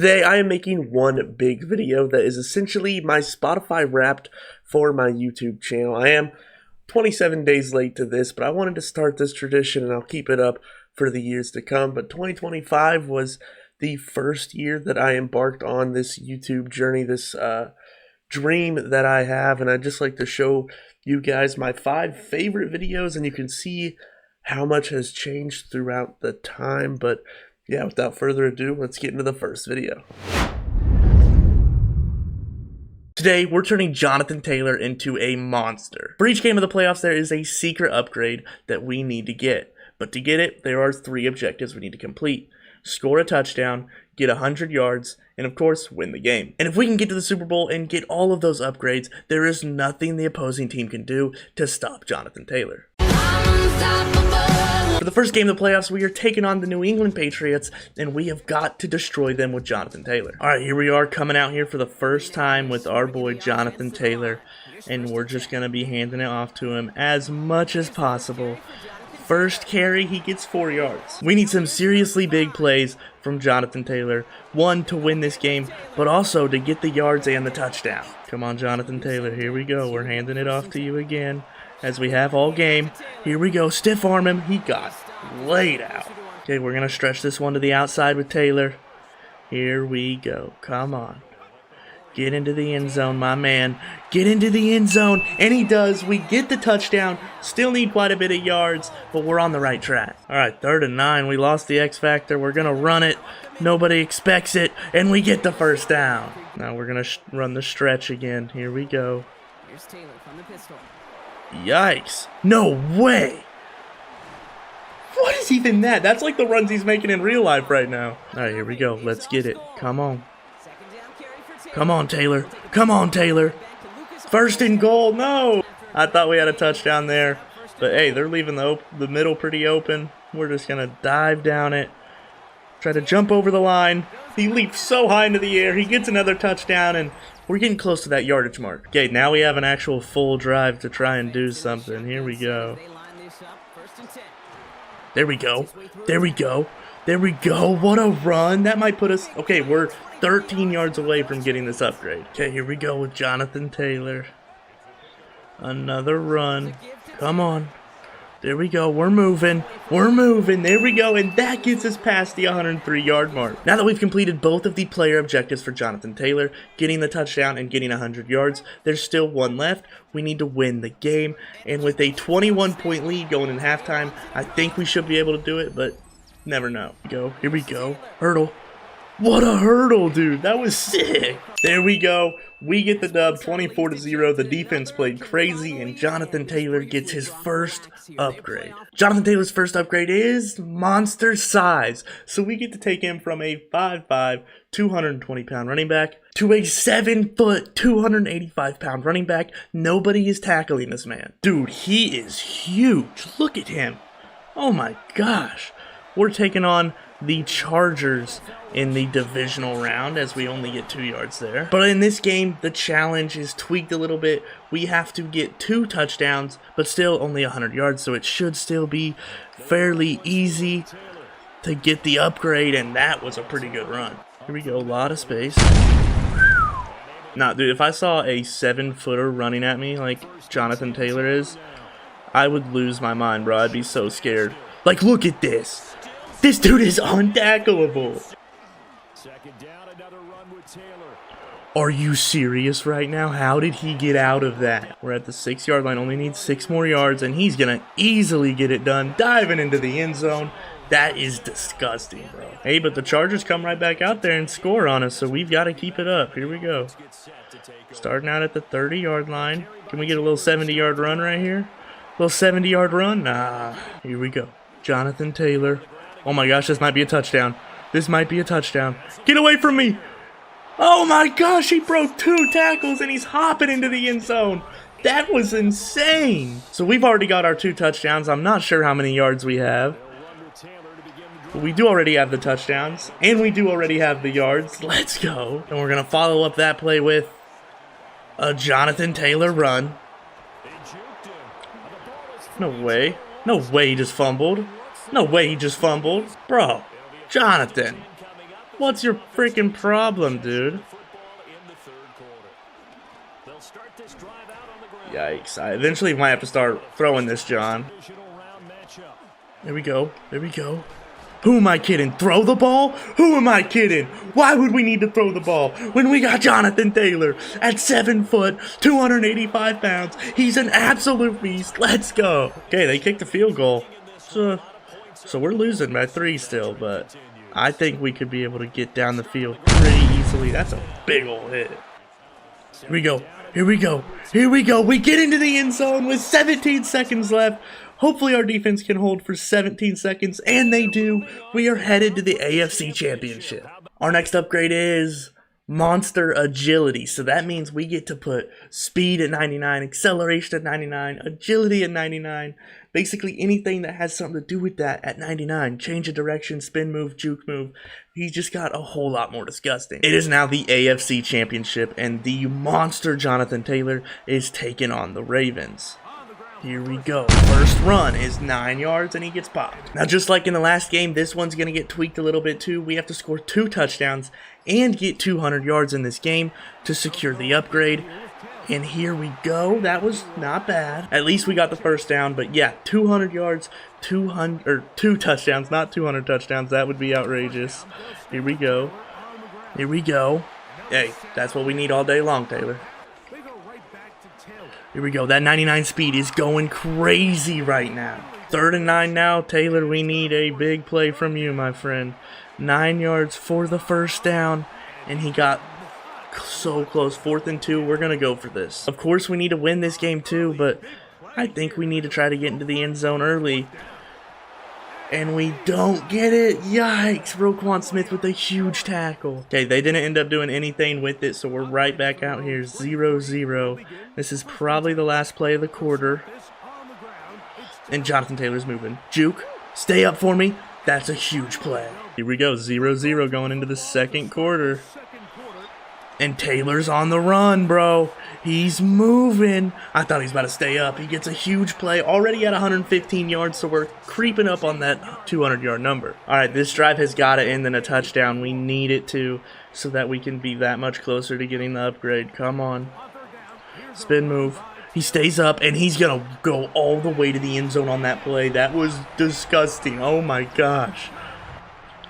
Today I am making one big video that is essentially my Spotify Wrapped for my YouTube channel. I am 27 days late to this, but I wanted to start this tradition and I'll keep it up for the years to come. But 2025 was the first year that I embarked on this YouTube journey, this dream that I have, and I'd just like to show you guys my 5 favorite videos, and you can see how much has changed throughout the time. But yeah, without further ado, let's get into the first video. Today, we're turning Jonathan Taylor into a monster. For each game of the playoffs, there is a secret upgrade that we need to get. But to get it, there are 3 objectives we need to complete. Score a touchdown, get 100 yards, and of course, win the game. And if we can get to the Super Bowl and get all of those upgrades, there is nothing the opposing team can do to stop Jonathan Taylor. For the first game of the playoffs, we are taking on the New England Patriots, and we have got to destroy them with Jonathan Taylor. Alright, here we are coming out here for the first time with our boy Jonathan Taylor, and we're just going to be handing it off to him as much as possible. First carry, he gets 4 yards. We need some seriously big plays from Jonathan Taylor. One, to win this game, but also to get the yards and the touchdown. Come on, Jonathan Taylor, here we go. We're handing it off to you again, as we have all game. Here we go, stiff arm him. He got laid out. Okay, we're going to stretch this one to the outside with Taylor. Here we go. Come on. Get into the end zone, my man. Get into the end zone. And he does. We get the touchdown. Still need quite a bit of yards, but we're on the right track. All right, 3rd and 9. We lost the X factor. We're going to run it. Nobody expects it. And we get the first down. Now we're going to run the stretch again. Here we go. Here's Taylor from the pistol. Yikes. No way. What is even that? That's like the runs he's making in real life right now. All right, here we go. Let's get it. Come on. Come on, Taylor. Come on, Taylor. 1st and goal. No. I thought we had a touchdown there. But, hey, they're leaving the middle pretty open. We're just going to dive down it. Try to jump over the line. He leaps so high into the air. He gets another touchdown, and we're getting close to that yardage mark. Okay, now we have an actual full drive to try and do something. Here we go. There we go. There we go. There we go. What a run. That might put us... Okay, we're 13 yards away from getting this upgrade. Okay, here we go with Jonathan Taylor. Another run. Come on. There we go. We're moving. We're moving. There we go. And that gets us past the 103-yard mark. Now that we've completed both of the player objectives for Jonathan Taylor, getting the touchdown and getting 100 yards, there's still one left. We need to win the game. And with a 21-point lead going in halftime, I think we should be able to do it, but never know. Here we go. Hurdle. What a hurdle, dude. That was sick. There we go. We get the dub, 24-0. The defense played crazy, and Jonathan Taylor gets his first upgrade. Jonathan Taylor's first upgrade is monster size. So we get to take him from a 5'5", 220-pound running back to a 7-foot, 285-pound running back. Nobody is tackling this man. Dude, he is huge. Look at him. Oh my gosh. We're taking on the Chargers in the divisional round, as we only get 2 yards there. But in this game, the challenge is tweaked a little bit. We have to get 2 touchdowns, but still only 100 yards, so it should still be fairly easy to get the upgrade, and that was a pretty good run. Here we go, a lot of space. Nah, dude, if I saw a 7-footer running at me like Jonathan Taylor is, I would lose my mind, bro. I'd be so scared. Like, look at this. This dude is untackleable. Are you serious right now? How did he get out of that? We're at the 6-yard line. Only needs 6 more yards, and he's going to easily get it done. Diving into the end zone. That is disgusting, bro. Hey, but the Chargers come right back out there and score on us, so we've got to keep it up. Here we go. Starting out at the 30-yard line. Can we get a little 70-yard run right here? A little 70-yard run? Nah. Here we go. Jonathan Taylor. Oh my gosh, this might be a touchdown. This might be a touchdown. Get away from me! Oh my gosh, he broke 2 tackles and he's hopping into the end zone. That was insane. So we've already got our 2 touchdowns. I'm not sure how many yards we have. But we do already have the touchdowns. And we do already have the yards. Let's go. And we're going to follow up that play with a Jonathan Taylor run. No way. No way he just fumbled. No way he just fumbled. Bro, Jonathan. What's your freaking problem, dude? Yikes. I eventually might have to start throwing this, John. There we go. There we go. Who am I kidding? Throw the ball? Who am I kidding? Why would we need to throw the ball when we got Jonathan Taylor at 7 foot, 285 pounds? He's an absolute beast. Let's go. Okay, they kicked the field goal. So we're losing by 3 still, but I think we could be able to get down the field pretty easily. That's a big old hit. Here we go. Here we go. Here we go. We get into the end zone with 17 seconds left. Hopefully our defense can hold for 17 seconds, and they do. We are headed to the AFC Championship. Our next upgrade is Monster Agility. So that means we get to put speed at 99, acceleration at 99, agility at 99. Basically anything that has something to do with that at 99. Change of direction, spin move, juke move. He's just got a whole lot more disgusting. It is now the AFC Championship, and the monster Jonathan Taylor is taking on the Ravens. Here we go. First run is 9 yards and he gets popped. Now just like in the last game, this one's going to get tweaked a little bit too. We have to score 2 touchdowns and get 200 yards in this game to secure the upgrade. And here we go. That was not bad. At least we got the first down. But yeah, 200 yards, 2 touchdowns, not 200 touchdowns. That would be outrageous. Here we go. Here we go. Hey, that's what we need all day long, Taylor. Here we go. That 99 speed is going crazy right now. 3rd and 9 now. Taylor, we need a big play from you, my friend. 9 yards for the first down. And he got so close. 4th and 2. We're going to go for this. Of course, we need to win this game too, but I think we need to try to get into the end zone early. And we don't get it. Yikes. Roquan Smith with a huge tackle. Okay, they didn't end up doing anything with it, so we're right back out here. 0-0. This is probably the last play of the quarter. And Jonathan Taylor's moving. Juke, stay up for me. That's a huge play. Here we go. 0-0 going into the second quarter. And Taylor's on the run, bro. He's moving. I thought he was about to stay up. He gets a huge play. Already at 115 yards, so we're creeping up on that 200-yard number. All right, this drive has got to end in a touchdown. We need it to, so that we can be that much closer to getting the upgrade. Come on. Spin move. He stays up, and he's going to go all the way to the end zone on that play. That was disgusting. Oh, my gosh.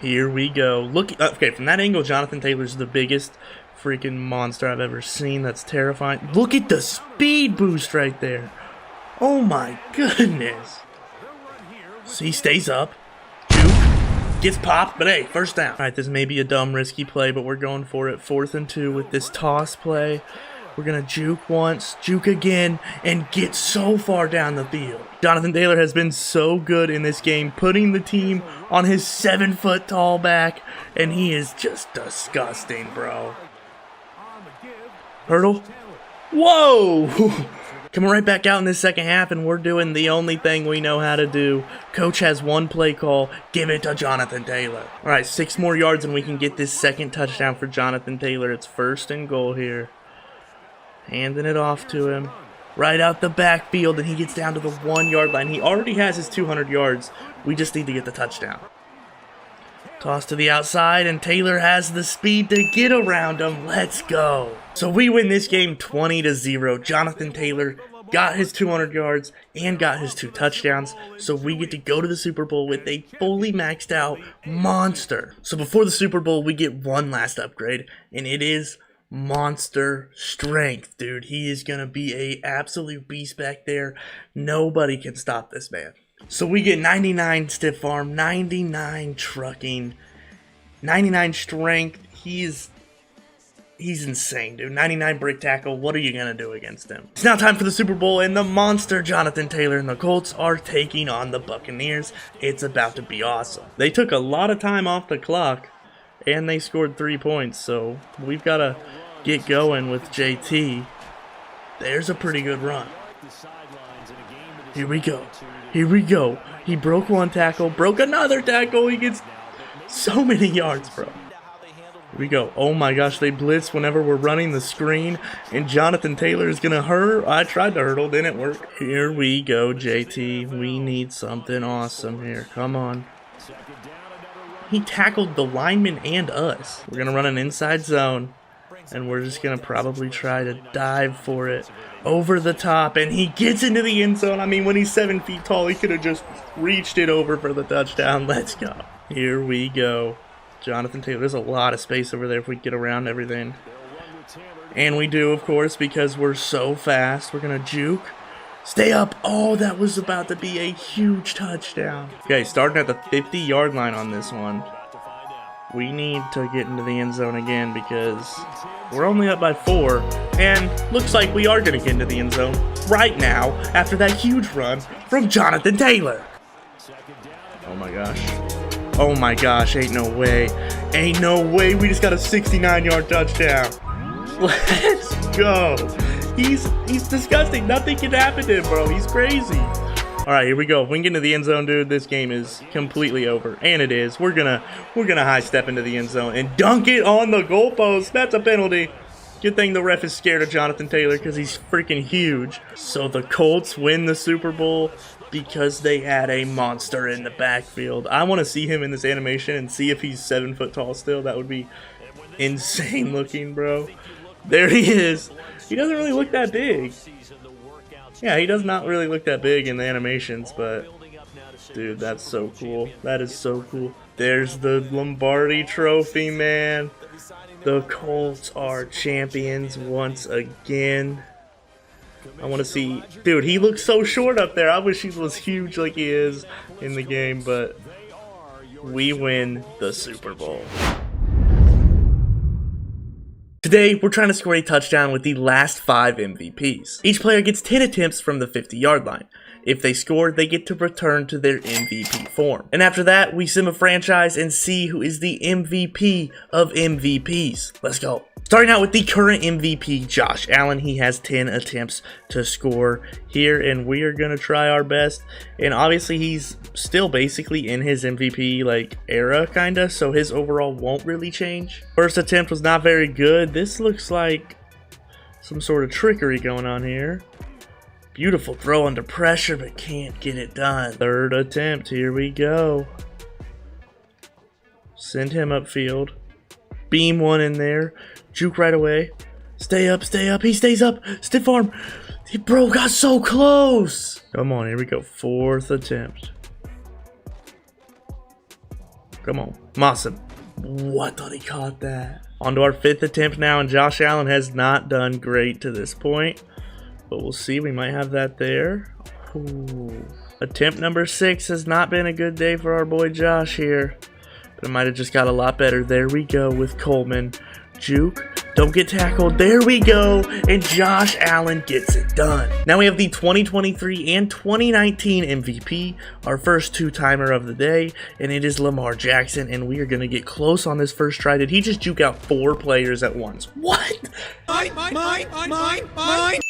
Here we go. Look, okay, from that angle, Jonathan Taylor's the biggest freaking monster I've ever seen. That's terrifying. Look at the speed boost right there. Oh my goodness. So he stays up. Juke. Gets popped, but hey, first down. Alright, this may be a dumb, risky play, but we're going for it. 4th and 2 with this toss play. We're going to juke once, juke again, and get so far down the field. Jonathan Taylor has been so good in this game, putting the team on his 7-foot-tall back, and he is just disgusting, bro. Hurdle. Whoa! Coming right back out in this second half, and we're doing the only thing we know how to do. Coach has one play call. Give it to Jonathan Taylor. All right, 6 more yards, and we can get this second touchdown for Jonathan Taylor. It's 1st and goal here. Handing it off to him. Right out the backfield, and he gets down to the 1-yard line. He already has his 200 yards. We just need to get the touchdown. Toss to the outside, and Taylor has the speed to get around him. Let's go. So we win this game 20-0. Jonathan Taylor got his 200 yards and got his 2 touchdowns. So we get to go to the Super Bowl with a fully maxed out monster. So before the Super Bowl, we get one last upgrade, and it is monster strength, dude. He is going to be a absolute beast back there. Nobody can stop this man. So we get 99 stiff arm, 99 trucking, 99 strength. He's insane, dude. 99 brick tackle. What are you going to do against him? It's now time for the Super Bowl, and the monster Jonathan Taylor and the Colts are taking on the Buccaneers. It's about to be awesome. They took a lot of time off the clock, and they scored 3 points, so we've got to get going with JT. There's a pretty good run. Here we go. Here we go. He broke one tackle, broke another tackle. He gets so many yards, bro. Here we go. Oh my gosh, they blitz whenever we're running the screen, and Jonathan Taylor is going to hurdle. I tried to hurdle, didn't work. Here we go, JT. We need something awesome here. Come on. He tackled the lineman and us. We're gonna run an inside zone, and we're just gonna probably try to dive for it over the top, and he gets into the end zone. I mean, when he's 7 feet tall, he could have just reached it over for the touchdown. Let's go. Here we go. Jonathan Taylor. There's a lot of space over there if we get around everything. And we do, of course, because we're so fast. We're going to juke. Stay up. Oh, that was about to be a huge touchdown. Okay, starting at the 50-yard line on this one. We need to get into the end zone again because we're only up by 4. And looks like we are going to get into the end zone right now after that huge run from Jonathan Taylor. Oh my gosh. Oh my gosh, ain't no way. Ain't no way we just got a 69-yard touchdown. Let's go. He's disgusting. Nothing can happen to him, bro. He's crazy. All right, here we go. If we can get into the end zone, dude, this game is completely over. And it is. We're gonna high step into the end zone and dunk it on the goalpost. That's a penalty. Good thing the ref is scared of Jonathan Taylor because he's freaking huge. So the Colts win the Super Bowl because they had a monster in the backfield. I want to see him in this animation and see if he's 7 foot tall still. That would be insane looking, bro. There he is. He doesn't really look that big. Yeah, he does not really look that big in the animations, but dude, that's so cool. That is so cool. There's the Lombardi Trophy, man. The Colts are champions once again. I want to see... Dude, he looks so short up there. I wish he was huge like he is in the game, but we win the Super Bowl. Today, we're trying to score a touchdown with the last 5 MVPs. Each player gets 10 attempts from the 50-yard line. If they score, they get to return to their MVP form. And after that, we sim a franchise and see who is the MVP of MVPs. Let's go. Starting out with the current MVP, Josh Allen. He has 10 attempts to score here, and we are going to try our best. And obviously, he's still basically in his MVP like era, kind of, so his overall won't really change. First attempt was not very good. This looks like some sort of trickery going on here. Beautiful throw under pressure, but can't get it done. Third attempt, here we go. Send him upfield. Beam one in there. Juke right away. Stay up, stay up. He stays up. Stiff arm. Bro, got so close. Come on, here we go. Fourth attempt. Come on. Mawson. What? Thought he caught that. On to our 5th attempt now, and Josh Allen has not done great to this point. But we'll see. We might have that there. Ooh. Attempt number 6 has not been a good day for our boy Josh here. But it might have just got a lot better. There we go with Coleman. Juke. Don't get tackled. There we go. And Josh Allen gets it done. Now we have the 2023 and 2019 MVP. Our first 2-timer of the day. And it is Lamar Jackson. And we are going to get close on this first try. Did he just juke out 4 players at once? What? Mine.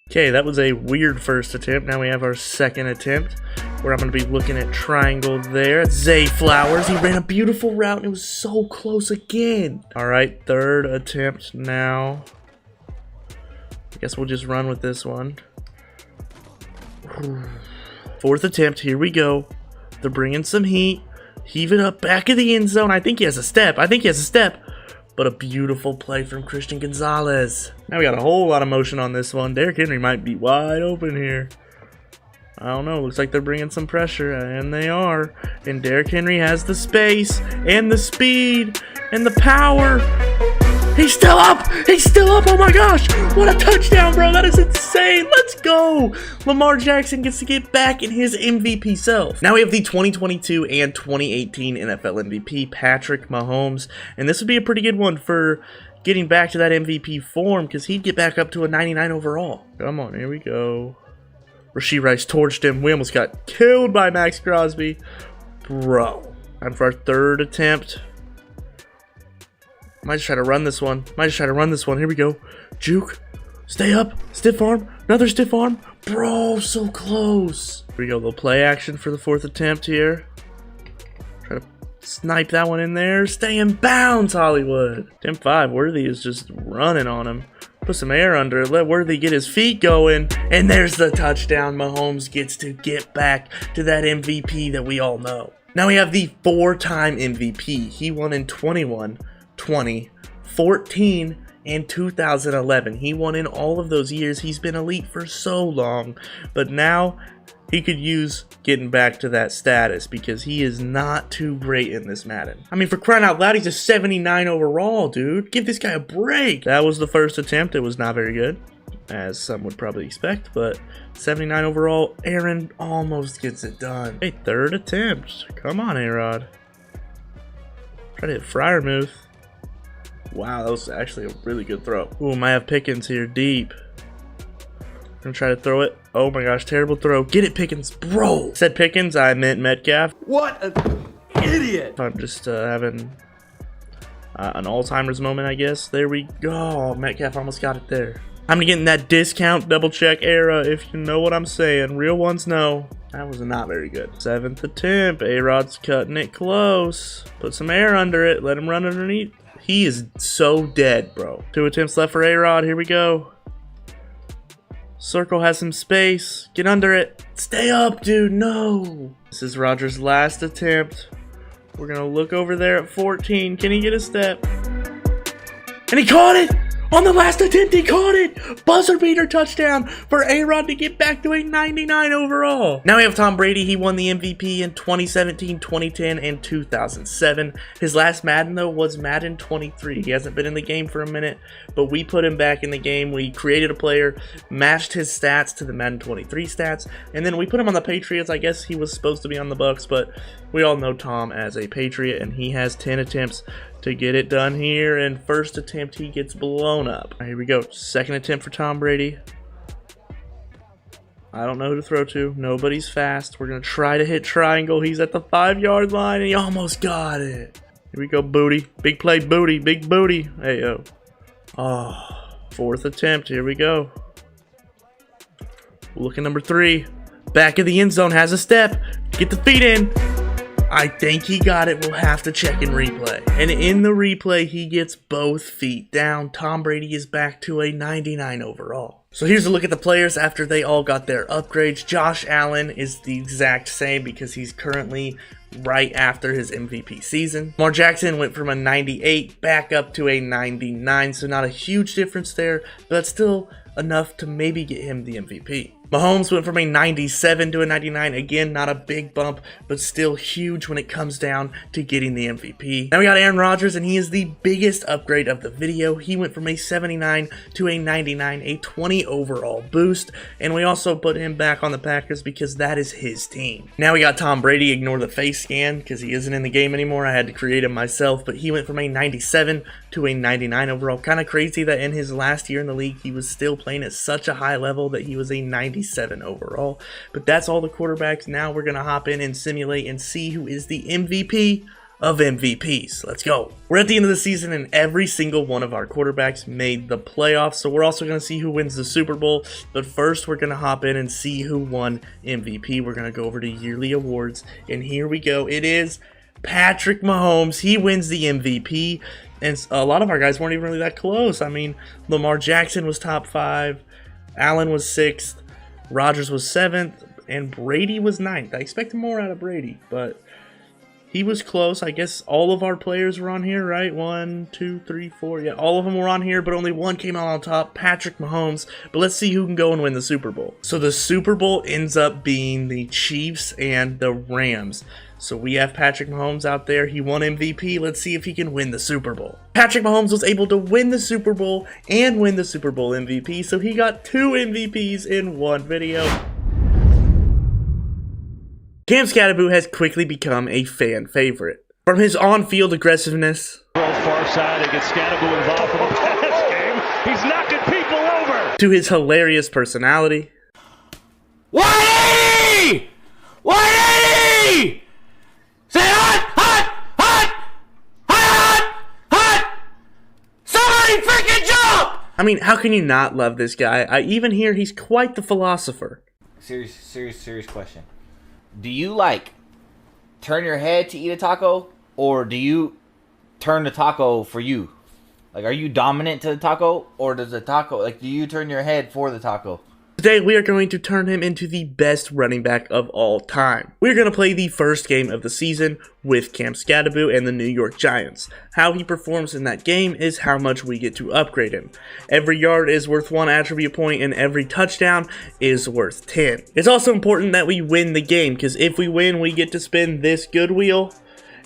Okay, that was a weird first attempt. Now we have our 2nd attempt, where I'm going to be looking at triangle there. Zay Flowers, he ran a beautiful route, and it was so close again. All right, 3rd attempt now. I guess we'll just run with this one. 4th attempt, here we go. They're bringing some heat. Heave it up, back of the end zone. I think he has a step. But a beautiful play from Christian Gonzalez. Now we got a whole lot of motion on this one. Derrick Henry might be wide open here. I don't know. Looks like they're bringing some pressure, and they are. And Derrick Henry has the space and the speed and the power. He's still up. Oh my gosh. What a touchdown, bro. That is insane. Let's go. Lamar Jackson gets to get back in his MVP self. Now we have the 2022 and 2018 NFL MVP, Patrick Mahomes. And this would be a pretty good one for getting back to that MVP form because he'd get back up to a 99 overall. Come on, here we go. Rashee Rice torched him. We almost got killed by Max Crosby. Bro. Time for our 3rd attempt. Might just try to run this one. Here we go. Juke. Stay up. Stiff arm. Another stiff arm. Bro, so close. Here we go. Little play action for the 4th attempt here. Try to snipe that one in there. Stay in bounds, Hollywood. Attempt 5. Worthy is just running on him. Put some air under it. Let Worthy get his feet going. And there's the touchdown. Mahomes gets to get back to that MVP that we all know. Now we have the 4-time MVP. He won in 21, 20, 14, and 2011. He won in all of those years. He's been elite for so long, but now he could use getting back to that status because he is not too great in this Madden. I mean, for crying out loud, he's a 79 overall, dude. Give this guy a break. That was the first attempt. It was not very good, as some would probably expect, but 79 overall, Aaron almost gets it done. Hey, third attempt. Come on, A-Rod. Try to hit Fryermuth. Wow, that was actually a really good throw. Ooh, might have Pickens here deep. I'm gonna try to throw it. Oh my gosh, terrible throw. Get it, Pickens. Bro! Said Pickens, I meant Metcalf. What an idiot! I'm just having an Alzheimer's moment, I guess. There we go. Metcalf almost got it there. I'm gonna get in that discount double check era, if you know what I'm saying. Real ones know. That was not very good. 7th attempt. A-Rod's cutting it close. Put some air under it. Let him run underneath. He is so dead, bro. 2 attempts left for A-Rod. Here we go. Circle has some space. Get under it. Stay up, dude. No. This is Rodgers' last attempt. We're going to look over there at 14. Can he get a step? And he caught it! On the last attempt, he caught it! Buzzer beater touchdown for A-Rod to get back to a 99 overall. Now we have Tom Brady. He won the MVP in 2017, 2010, and 2007. His last Madden, though, was Madden 23. He hasn't been in the game for a minute, but we put him back in the game. We created a player, matched his stats to the Madden 23 stats, and then we put him on the Patriots. I guess he was supposed to be on the Bucks, but we all know Tom as a Patriot, and he has 10 attempts to get it done here, and first attempt he gets blown up. Here we go. Second attempt for Tom Brady. I don't know who to throw to. Nobody's fast. We're gonna try to hit triangle. He's at the 5-yard line and he almost got it. Here we go, booty. Big play, booty. Big booty. Hey, yo. Oh, fourth attempt. Here we go. Look at number 3. Back of the end zone, has a step. Get the feet in. I think he got it. We'll have to check in replay. And in the replay, he gets both feet down. Tom Brady is back to a 99 overall. So here's a look at the players after they all got their upgrades. Josh Allen is the exact same because he's currently right after his MVP season. Lamar Jackson went from a 98 back up to a 99, so not a huge difference there, but that's still enough to maybe get him the MVP. Mahomes went from a 97 to a 99. Again, not a big bump, but still huge when it comes down to getting the MVP. Now we got Aaron Rodgers, and he is the biggest upgrade of the video. He went from a 79 to a 99, a 20 overall boost, and we also put him back on the Packers because that is his team. Now we got Tom Brady. Ignore the face scan because he isn't in the game anymore. I had to create him myself, but he went from a 97 to a 99 overall. Kind of crazy that in his last year in the league, he was still playing at such a high level that he was a 97 overall. But that's all the quarterbacks. Now we're going to hop in and simulate and see who is the MVP of MVPs. Let's go. We're at the end of the season and every single one of our quarterbacks made the playoffs. So we're also going to see who wins the Super Bowl. But first we're going to hop in and see who won MVP. We're going to go over to yearly awards. And here we go. It is Patrick Mahomes. He wins the MVP. And a lot of our guys weren't even really that close. I mean, Lamar Jackson was top 5. Allen was 6th. Rodgers was 7th. And Brady was 9th. I expected more out of Brady, but he was close. I guess all of our players were on here, right? 1, 2, 3, 4. Yeah, all of them were on here, but only one came out on top, Patrick Mahomes. But let's see who can go and win the Super Bowl. So the Super Bowl ends up being the Chiefs and the Rams. So we have Patrick Mahomes out there. He won MVP. Let's see if he can win the Super Bowl. Patrick Mahomes was able to win the Super Bowl and win the Super Bowl MVP. So he got 2 MVPs in one video. Cam Scatterboo has quickly become a fan favorite. From his on-field aggressiveness far side and get Scatterboo involved from a pass game. He's knocking people over. To his hilarious personality. 180! 180! Say hot, hot, hot, hot, hot! Somebody freaking jump! I mean, how can you not love this guy? I even hear he's quite the philosopher. Serious question. Do you turn your head to eat a taco, or do you turn the taco for you? Like, are you dominant to the taco, or does the taco, do you turn your head for the taco? Today, we are going to turn him into the best running back of all time. We're going to play the first game of the season with Cam Skattebo and the New York Giants. How he performs in that game is how much we get to upgrade him. Every yard is worth 1 attribute point, and every touchdown is worth 10. It's also important that we win the game, because if we win, we get to spin this good wheel,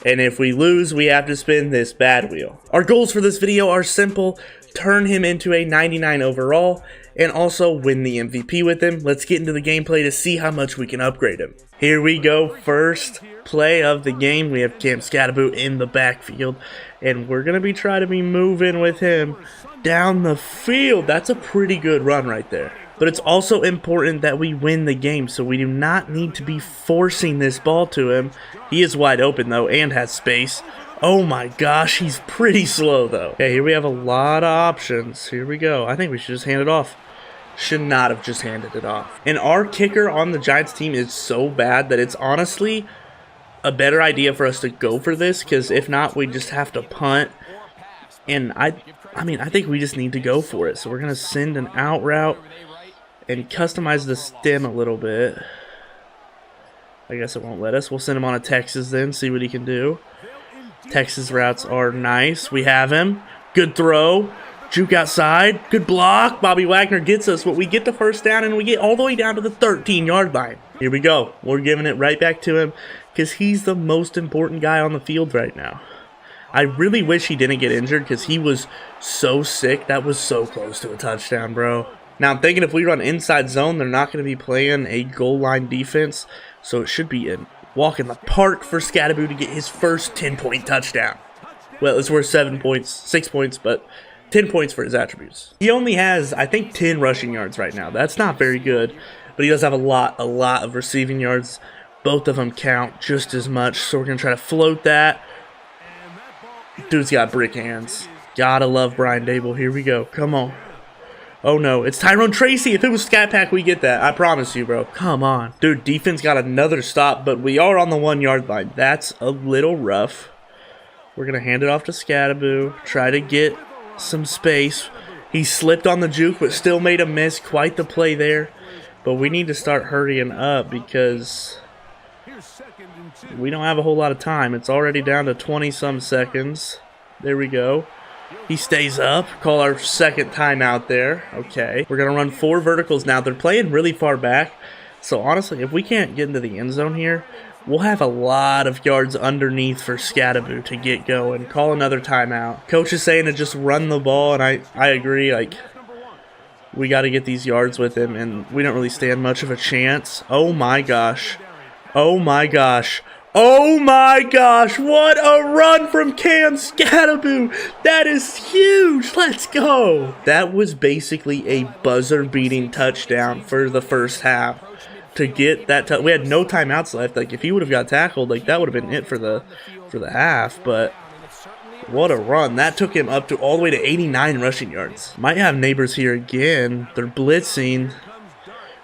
and if we lose, we have to spin this bad wheel. Our goals for this video are simple: turn him into a 99 overall, and also win the MVP with him. Let's get into the gameplay to see how much we can upgrade him. Here we go, first play of the game. We have Cam Skattebo in the backfield, and we're going to try to be moving with him down the field. That's a pretty good run right there. But it's also important that we win the game, so we do not need to be forcing this ball to him. He is wide open, though, and has space. Oh my gosh, he's pretty slow, though. Okay, here we have a lot of options. Here we go. I think we should just hand it off. Should not have just handed it off. And our kicker on the Giants team is so bad that it's honestly a better idea for us to go for this, because if not, we just have to punt. And I think we just need to go for it. So we're going to send an out route and customize the stem a little bit. I guess it won't let us. We'll send him on a Texas then, see what he can do. Texas routes are nice. We have him. Good throw. Juke outside. Good block. Bobby Wagner gets us, but we get the first down, and we get all the way down to the 13-yard line. Here we go. We're giving it right back to him because he's the most important guy on the field right now. I really wish he didn't get injured because he was so sick. That was so close to a touchdown, bro. Now, I'm thinking if we run inside zone, they're not going to be playing a goal line defense, so it should be a walk in the park for Skattebo to get his first 10-point touchdown. Well, it's worth 7 points, 6 points, but 10 points for his attributes. He only has, I think, 10 rushing yards right now. That's not very good, but he does have a lot of receiving yards. Both of them count just as much, so we're going to try to float that. Dude's got brick hands. Gotta love Brian Dable. Here we go. Come on. Oh no, it's Tyrone Tracy. If it was Scat Pack, we get that. I promise you, bro. Come on. Dude, defense got another stop, but we are on the 1-yard line. That's a little rough. We're going to hand it off to Skattebo. Try to get some space. He slipped on the juke, but still made a miss. Quite the play there. But we need to start hurrying up because we don't have a whole lot of time. It's already down to 20-some seconds. There we go. He stays up. Call our second timeout there. Okay. We're going to run 4 verticals now. They're playing really far back. So, honestly, if we can't get into the end zone here, we'll have a lot of yards underneath for Skattebo to get going. Call another timeout. Coach is saying to just run the ball, and I agree. Like, we got to get these yards with him, and we don't really stand much of a chance. Oh, my gosh. Oh, my gosh. Oh my gosh, what a run from Cam Skattebo. That is huge. Let's go. That was basically a buzzer-beating touchdown for the first half. To get that, we had no timeouts left. Like, if he would have got tackled, like, that would have been it for the half. But what a run. That took him up to all the way to 89 rushing yards. Might have neighbors here again. They're blitzing.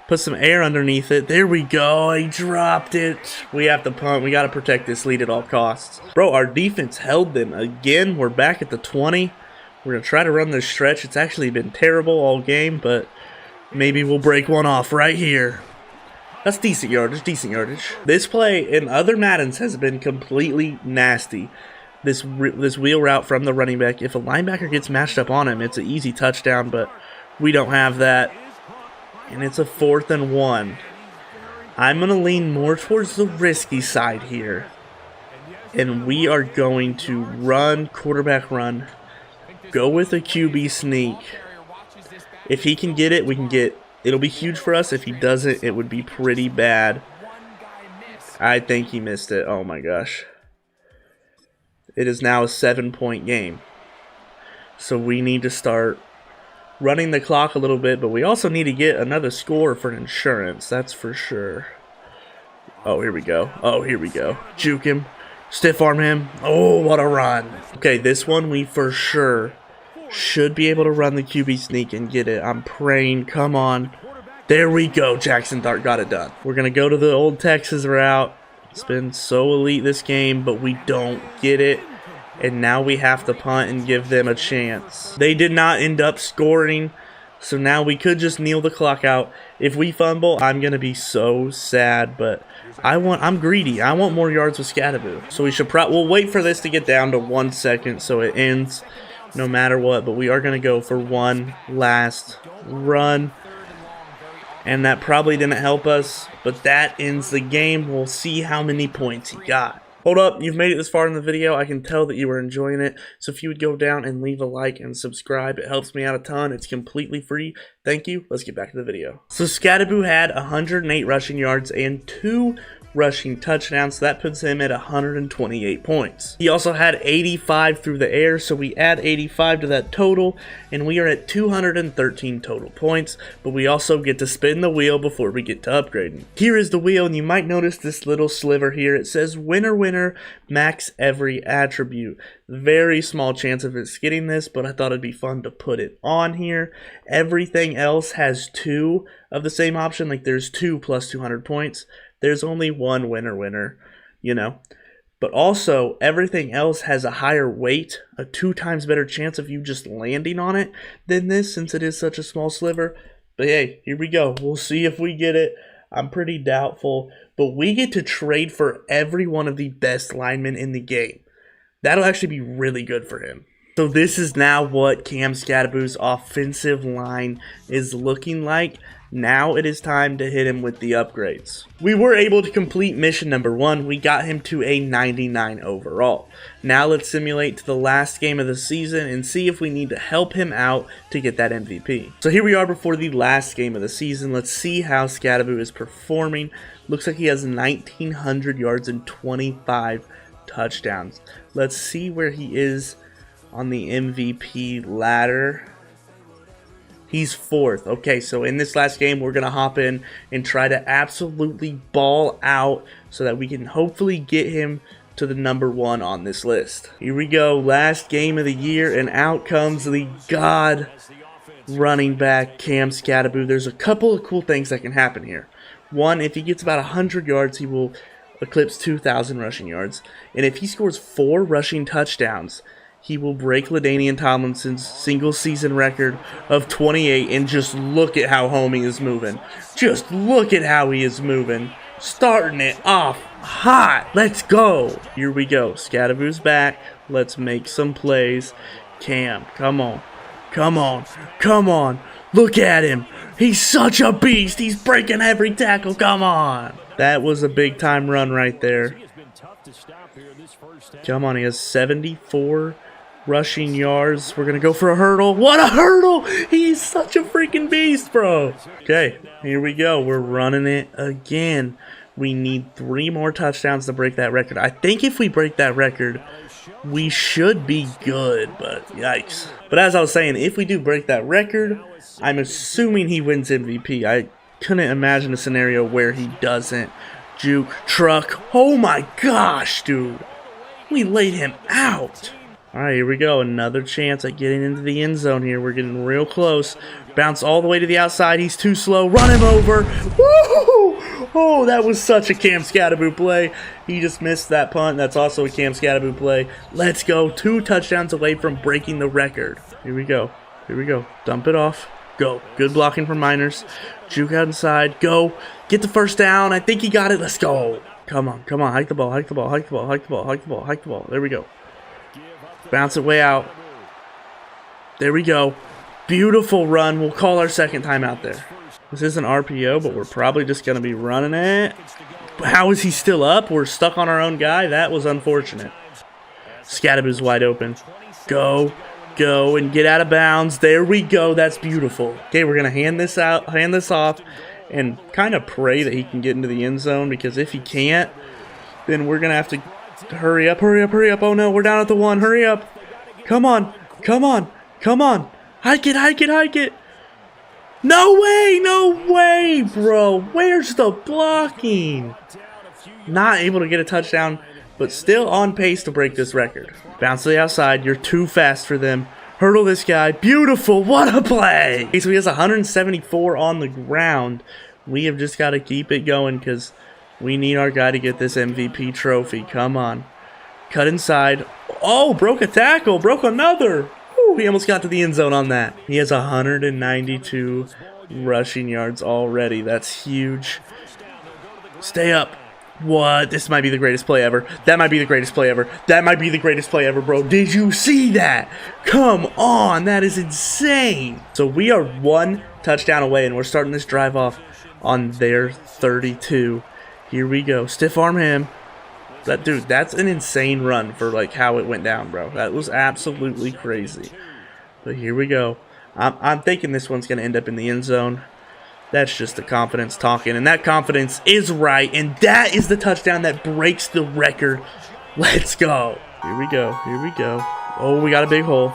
Put some air underneath it. There we go. He dropped it. We have to punt. We got to protect this lead at all costs. Bro, our defense held them. Again, we're back at the 20. We're going to try to run this stretch. It's actually been terrible all game, but maybe we'll break one off right here. That's decent yardage, decent yardage. This play in other Maddens has been completely nasty. This wheel route from the running back. If a linebacker gets matched up on him, it's an easy touchdown, but we don't have that. And it's a 4th and 1. I'm going to lean more towards the risky side here. And we are going to run, quarterback run. Go with a QB sneak. If he can get it, we can get. It'll be huge for us. If he doesn't, it would be pretty bad. I think he missed it. Oh my gosh. It is now a 7-point game. So we need to start running the clock a little bit, but we also need to get another score for insurance. That's for sure. Oh, here we go. Oh, here we go. Juke him. Stiff arm him. Oh, what a run. Okay, this one we for sure should be able to run the QB sneak and get it. I'm praying. Come on. There we go. Jackson Dart got it done. We're going to go to the old Texas route. It's been so elite this game, but we don't get it. And now we have to punt and give them a chance. They did not end up scoring, So now we could just kneel the clock out. If we fumble, I'm going to be so sad, but I'm greedy. I want more yards with Scatterboo. So we should we'll wait for this to get down to 1 second so it ends no matter what, but we are going to go for one last run. And that probably didn't help us, but that ends the game. We'll see how many points he got. Hold up, you've made it this far in the video. I can tell that you are enjoying it. So if you would go down and leave a like and subscribe, it helps me out a ton. It's completely free. Thank you. Let's get back to the video. So Scatterboo had 108 rushing yards and 2 rushing touchdowns, so that puts him at 128 points. He also had 85 through the air, so we add 85 to that total, and we are at 213 total points, but we also get to spin the wheel before we get to upgrading. Here is the wheel, and you might notice this little sliver here. It says winner, winner, max every attribute. Very small chance of us getting this, but I thought it'd be fun to put it on here. Everything else has 2 of the same option, like there's 2 plus 200 points. There's only one winner, you know. But also, everything else has a higher weight, a 2 times better chance of you just landing on it than this, since it is such a small sliver. But hey, here we go. We'll see if we get it. I'm pretty doubtful. But we get to trade for every one of the best linemen in the game. That'll actually be really good for him. So this is now what Cam Scatterboo's offensive line is looking like. Now it is time to hit him with the upgrades. We were able to complete mission number 1. We got him to a 99 overall. Now let's simulate to the last game of the season and see if we need to help him out to get that MVP. So here we are before the last game of the season. Let's see how Scatterboo is performing. Looks like he has 1,900 yards and 25 touchdowns. Let's see where he is on the MVP ladder. He's 4th. Okay, so in this last game, we're going to hop in and try to absolutely ball out so that we can hopefully get him to the number 1 on this list. Here we go, last game of the year, and out comes the God running back, Cam Scatterboo. There's a couple of cool things that can happen here. One, if he gets about 100 yards, he will eclipse 2,000 rushing yards. And if he scores 4 rushing touchdowns, he will break LaDainian Tomlinson's single season record of 28, and just look at how home he is moving. Just look at how he is moving. Starting it off hot. Let's go. Here we go. Scatterboo's back. Let's make some plays. Cam, come on. Come on. Come on. Look at him. He's such a beast. He's breaking every tackle. Come on. That was a big time run right there. Come on. He has 74 rushing yards. We're going to go for a hurdle. What a hurdle! He's such a freaking beast, bro. Okay, here we go. We're running it again. We need 3 more touchdowns to break that record. I think if we break that record, we should be good, but yikes. But as I was saying, if we do break that record, I'm assuming he wins MVP. I couldn't imagine a scenario where he doesn't. Juke, truck. Oh my gosh, dude. We laid him out. Alright, here we go. Another chance at getting into the end zone here. We're getting real close. Bounce all the way to the outside. He's too slow. Run him over. Woo! Oh, that was such a Cam Scatterboo play. He just missed that punt. That's also a Cam Scatterboo play. Let's go. 2 touchdowns away from breaking the record. Here we go. Here we go. Dump it off. Go. Good blocking from Miners. Juke out inside. Go. Get the first down. I think he got it. Let's go. Come on. Come on. Hike the ball. Hike the ball. Hike the ball. Hike the ball. Hike the ball. Hike the ball. There we go. Bounce it way out. There we go. Beautiful run. We'll call our second time out there. This is an RPO, but we're probably just going to be running it. How is he still up? We're stuck on our own guy. That was unfortunate. Scatterboo's wide open. Go. Go and get out of bounds. There we go. That's beautiful. Okay, we're going to hand this off, and kind of pray that he can get into the end zone, because if he can't, then we're going to have to hurry up, hurry up, hurry up. Oh no, we're down at the 1. Hurry up. Come on. Come on. Come on. Hike it, hike it, hike it. No way, bro. Where's the blocking? Not able to get a touchdown, but still on pace to break this record. Bounce to the outside. You're too fast for them. Hurdle this guy. Beautiful. What a play. Okay, so he has 174 on the ground. We have just got to keep it going, because we need our guy to get this MVP trophy. Come on. Cut inside. Oh, broke a tackle. Broke another. Whew. Woo! He almost got to the end zone on that. He has 192 rushing yards already. That's huge. Stay up. What? This might be the greatest play ever. That might be the greatest play ever. That might be the greatest play ever, bro. Did you see that? Come on. That is insane. So we are 1 touchdown away, and we're starting this drive off on their 32. Here we go. Stiff arm him. Dude, that's an insane run for like how it went down, bro. That was absolutely crazy. But here we go. I'm thinking this one's going to end up in the end zone. That's just the confidence talking, and that confidence is right, and that is the touchdown that breaks the record. Let's go. Here we go. Here we go. Oh, we got a big hole.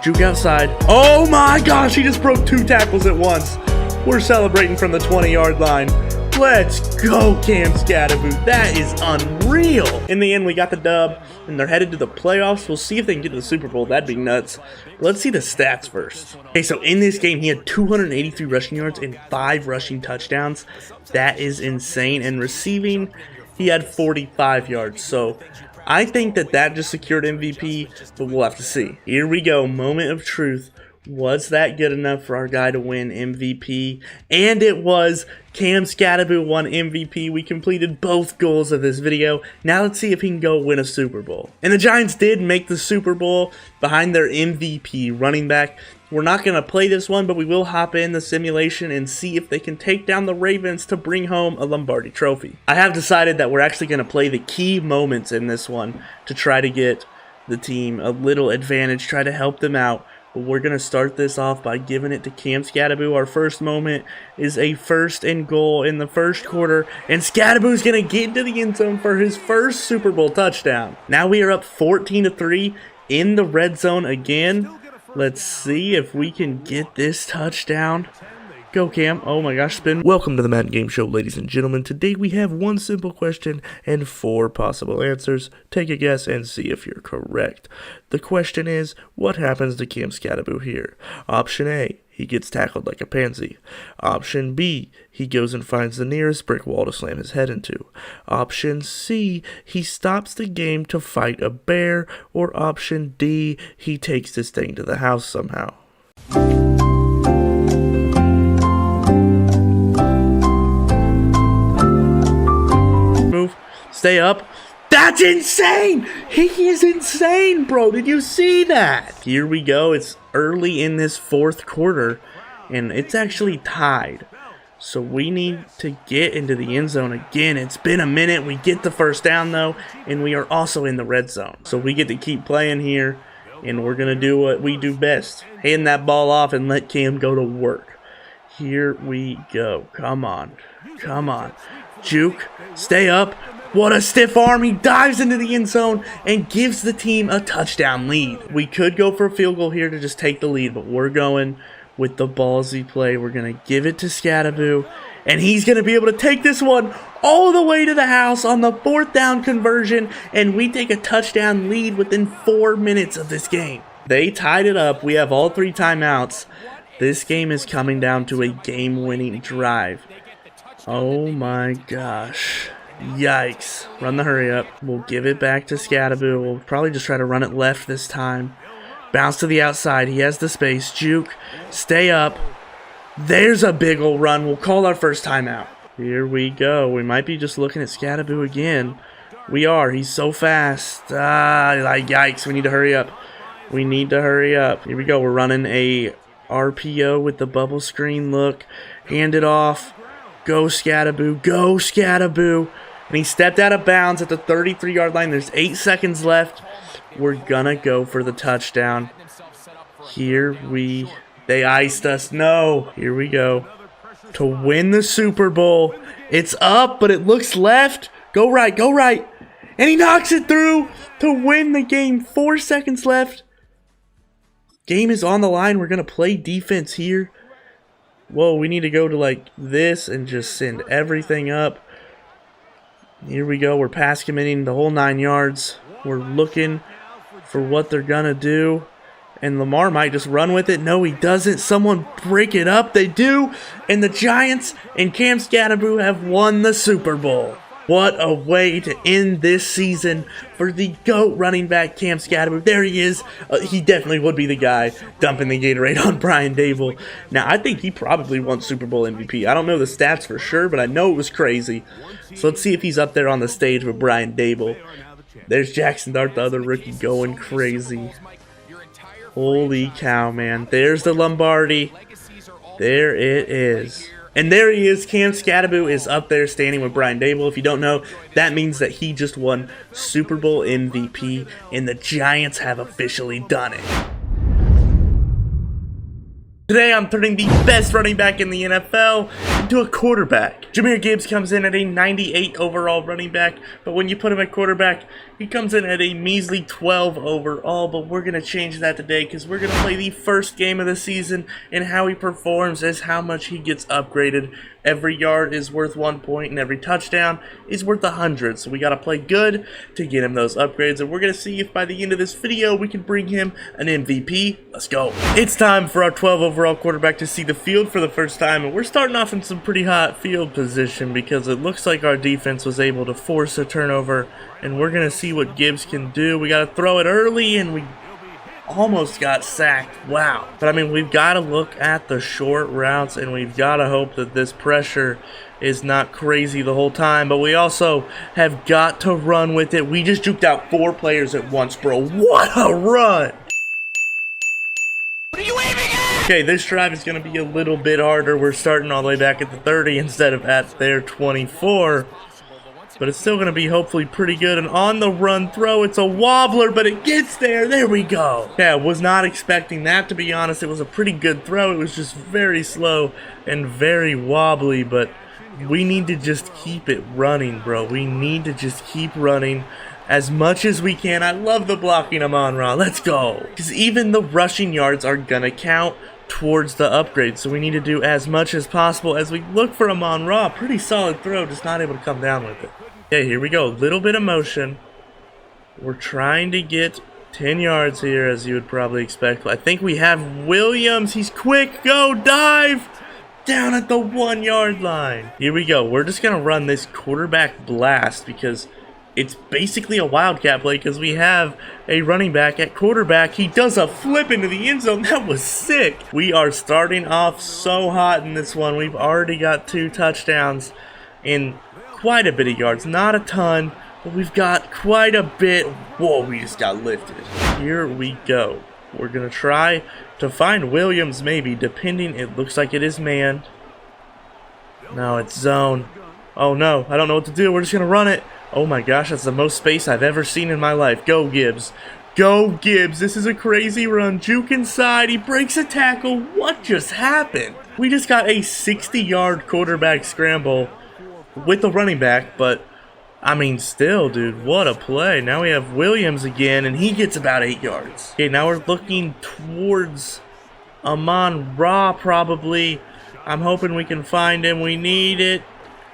Juke outside. Oh my gosh, he just broke 2 tackles at once. We're celebrating from the 20-yard line. Let's go, Cam Scatterboot. That is unreal. In the end, we got the dub, and they're headed to the playoffs. We'll see if they can get to the Super Bowl. That'd be nuts. Let's see the stats first. Okay, so in this game, he had 283 rushing yards and 5 rushing touchdowns. That is insane. And receiving, he had 45 yards. So I think that just secured MVP, but we'll have to see. Here we go. Moment of truth. Was that good enough for our guy to win MVP? And it was. Cam Scatterboot won MVP. We completed both goals of this video. Now let's see if he can go win a Super Bowl. And the Giants did make the Super Bowl behind their MVP running back. We're not going to play this one, but we will hop in the simulation and see if they can take down the Ravens to bring home a Lombardi trophy. I have decided that we're actually going to play the key moments in this one to try to get the team a little advantage, try to help them out. We're going to start this off by giving it to Cam Scatterboot. Our first moment is a 1st and goal in the first quarter, and Scatterboot's going to get into the end zone for his first Super Bowl touchdown. Now we are up 14-3 in the red zone again. Let's see if we can get this touchdown. Go, Cam. Oh my gosh, spin. Welcome to the Madden Game Show, ladies and gentlemen. Today we have 1 simple question and 4 possible answers. Take a guess and see if you're correct. The question is, what happens to Cam Scatterboot here? Option A, he gets tackled like a pansy. Option B, he goes and finds the nearest brick wall to slam his head into. Option C, he stops the game to fight a bear. Or option D, he takes this thing to the house somehow. Stay up. That's insane! He is insane, bro. Did you see that? Here we go. It's early in this 4th quarter, and it's actually tied. So we need to get into the end zone again. It's been a minute. We get the first down, though, and we are also in the red zone. So we get to keep playing here, and we're going to do what we do best. Hand that ball off and let Cam go to work. Here we go. Come on. Come on. Juke. Stay up. What a stiff arm. He dives into the end zone and gives the team a touchdown lead. We could go for a field goal here to just take the lead, but we're going with the ballsy play. We're going to give it to Scatterboot, and he's going to be able to take this one all the way to the house on the 4th down conversion, and we take a touchdown lead within 4 minutes of this game. They tied it up. We have all 3 timeouts. This game is coming down to a game-winning drive. Oh my gosh. Yikes. Run the hurry up. We'll give it back to Scatterboot. We'll probably just try to run it left this time. Bounce to the outside. He has the space. Juke. Stay up. There's a big ol' run. We'll call our first timeout. Here we go. We might be just looking at Scatterboot again. We are. He's so fast. Yikes. We need to hurry up. We need to hurry up. Here we go. We're running a RPO with the bubble screen look. Hand it off. Go Scatterboot. Go Scatterboot. And he stepped out of bounds at the 33-yard line. There's 8 seconds left. We're gonna go for the touchdown. They iced us. No. Here we go. To win the Super Bowl. It's up, but it looks left. Go right. Go right. And he knocks it through to win the game. 4 seconds left. Game is on the line. We're gonna play defense here. Whoa, we need to go to like this and just send everything up. Here we go. We're pass committing the whole 9 yards. We're looking for what they're going to do. And Lamar might just run with it. No, he doesn't. Someone break it up. They do. And the Giants and Cam Scatterboot have won the Super Bowl. What a way to end this season for the GOAT running back, Cam Scatterby. There he is. He definitely would be the guy dumping the Gatorade on Brian Dable. Now, I think he probably won Super Bowl MVP. I don't know the stats for sure, but I know it was crazy. So let's see if he's up there on the stage with Brian Dable. There's Jackson Dart, the other rookie, going crazy. Holy cow, man. There's the Lombardi. There it is. And there he is. Cam Scatterby is up there standing with Brian Dable. If you don't know, that means that he just won Super Bowl MVP, and the Giants have officially done it. Today, I'm turning the best running back in the NFL into a quarterback. Jahmyr Gibbs comes in at a 98 overall running back, but when you put him at quarterback, he comes in at a measly 12 overall, but we're going to change that today because we're going to play the first game of the season, and how he performs is how much he gets upgraded. Every yard is worth 1 point, and every touchdown is worth 100, so we got to play good to get him those upgrades, and we're going to see if by the end of this video we can bring him an MVP. Let's go. It's time for our 12 overall quarterback to see the field for the first time, and we're starting off in some pretty hot field position because it looks like our defense was able to force a turnover, and we're going to see what Gibbs can do. We got to throw it early, and we almost got sacked. Wow. But I mean, we've got to look at the short routes, and we've got to hope that this pressure is not crazy the whole time, but we also have got to run with it. We just juked out 4 players at once, bro. What a run! What are you aiming at? Okay, this drive is going to be a little bit harder. We're starting all the way back at the 30 instead of at their 24. But it's still going to be hopefully pretty good. And on the run throw, it's a wobbler, but it gets there. There we go. Yeah, I was not expecting that, to be honest. It was a pretty good throw. It was just very slow and very wobbly, but we need to just keep it running, bro. We need to just keep running as much as we can. I love the blocking of Amon-Ra. Let's go. Because even the rushing yards are going to count towards the upgrade, so we need to do as much as possible as we look for Amon-Ra. Pretty solid throw, just not able to come down with it. Okay, here we go. Little bit of motion. We're trying to get 10 yards here, as you would probably expect. I think we have Williams. He's quick. Go, dive! Down at the 1 yard line. Here we go. We're just going to run this quarterback blast because it's basically a wildcat play because we have a running back at quarterback. He does a flip into the end zone. That was sick. We are starting off so hot in this one. We've already got 2 touchdowns in quite a bit of yards. Not a ton, but we've got quite a bit. Whoa, we just got lifted. Here we go. We're going to try to find Williams maybe, depending. It looks like it is man. No, it's zone. Oh no, I don't know what to do. We're just going to run it. Oh my gosh, that's the most space I've ever seen in my life. Go Gibbs. Go Gibbs. This is a crazy run. Juke inside. He breaks a tackle. What just happened? We just got a 60-yard quarterback scramble with the running back, but I mean, still, dude, what a play. Now we have Williams again, and he gets about 8 yards. Okay, now we're looking towards Amon-Ra, probably. I'm hoping we can find him. We need it.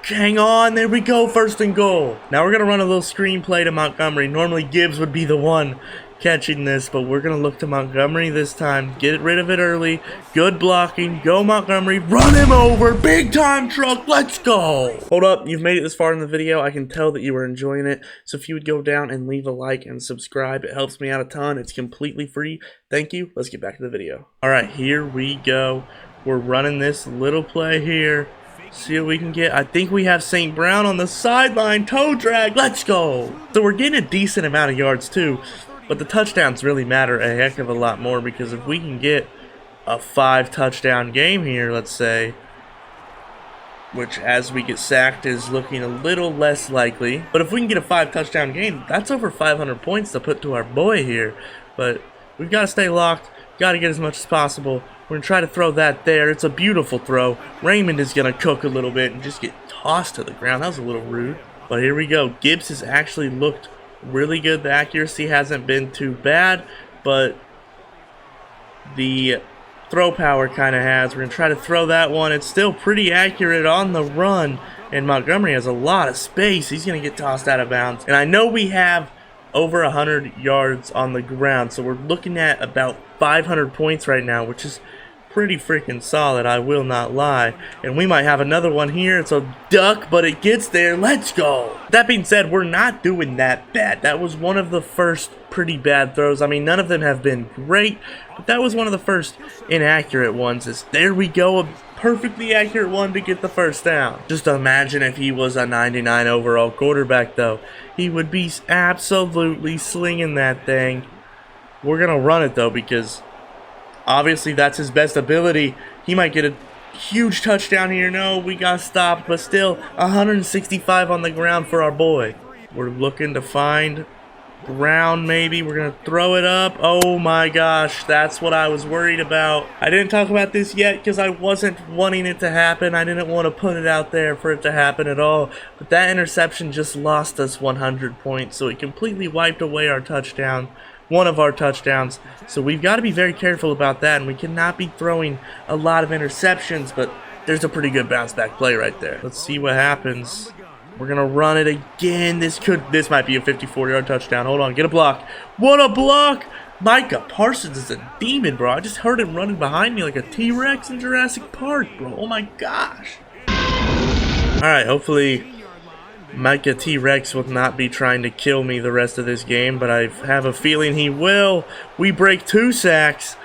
Hang on, there we go, 1st and goal. Now we're going to run a little screen play to Montgomery. Normally Gibbs would be the one catching this, but we're going to look to Montgomery this time. Get rid of it early. Good blocking. Go Montgomery. Run him over. Big time truck. Let's go. Hold up. You've made it this far in the video. I can tell that you were enjoying it. So if you would go down and leave a like and subscribe, it helps me out a ton. It's completely free. Thank you. Let's get back to the video. All right, here we go. We're running this little play here. See what we can get. I think we have St. Brown on the sideline. Toe drag. Let's go. So we're getting a decent amount of yards too. But the touchdowns really matter a heck of a lot more, because if we can get a 5-touchdown game here, let's say, which as we get sacked is looking a little less likely, but if we can get a 5-touchdown game, that's over 500 points to put to our boy here. But we've got to stay locked, got to get as much as possible. We're going to try to throw that there. It's a beautiful throw. Raymond is going to cook a little bit and just get tossed to the ground. That was a little rude. But here we go. Gibbs has actually looked really good. The accuracy hasn't been too bad, but the throw power kind of has. We're going to try to throw that one. It's still pretty accurate on the run, and Montgomery has a lot of space. He's going to get tossed out of bounds. And I know we have over 100 yards on the ground, so we're looking at about 500 points right now, which is pretty freaking solid, I will not lie. And we might have another one here. It's a duck, but it gets there. Let's go. That being said, we're not doing that bad. That was one of the first pretty bad throws. I mean, none of them have been great, but that was one of the first inaccurate ones. There we go, a perfectly accurate one to get the first down. Just imagine if he was a 99 overall quarterback, though. He would be absolutely slinging that thing. We're going to run it, though, because obviously that's his best ability. He might get a huge touchdown here. No, we got stopped, but still 165 on the ground for our boy. We're looking to find ground, maybe. We're going to throw it up. Oh my gosh, that's what I was worried about. I didn't talk about this yet because I wasn't wanting it to happen. I didn't want to put it out there for it to happen at all. But that interception just lost us 100 points, so it completely wiped away our touchdown. One of our touchdowns. So we've got to be very careful about that, and we cannot be throwing a lot of interceptions, but there's a pretty good bounce back play right there. Let's see what happens. We're gonna run it again. This might be a 54-yard touchdown. Hold on, get a block. What a block! Micah Parsons is a demon, bro. I just heard him running behind me like a T-Rex in Jurassic Park, bro. Oh my gosh. Alright, hopefully Micah T-Rex will not be trying to kill me the rest of this game, but I have a feeling he will. We break 2 sacks.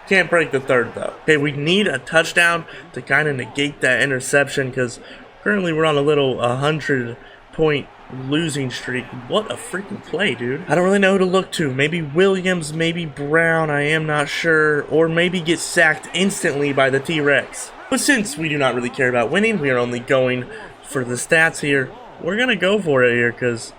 Can't break the third, though. Okay, we need a touchdown to kind of negate that interception, because currently we're on a little 100-point losing streak. What a freaking play, dude. I don't really know who to look to. Maybe Williams, maybe Brown, I am not sure. Or maybe get sacked instantly by the T-Rex. But since we do not really care about winning, we are only going for the stats here. We're going to go for it here because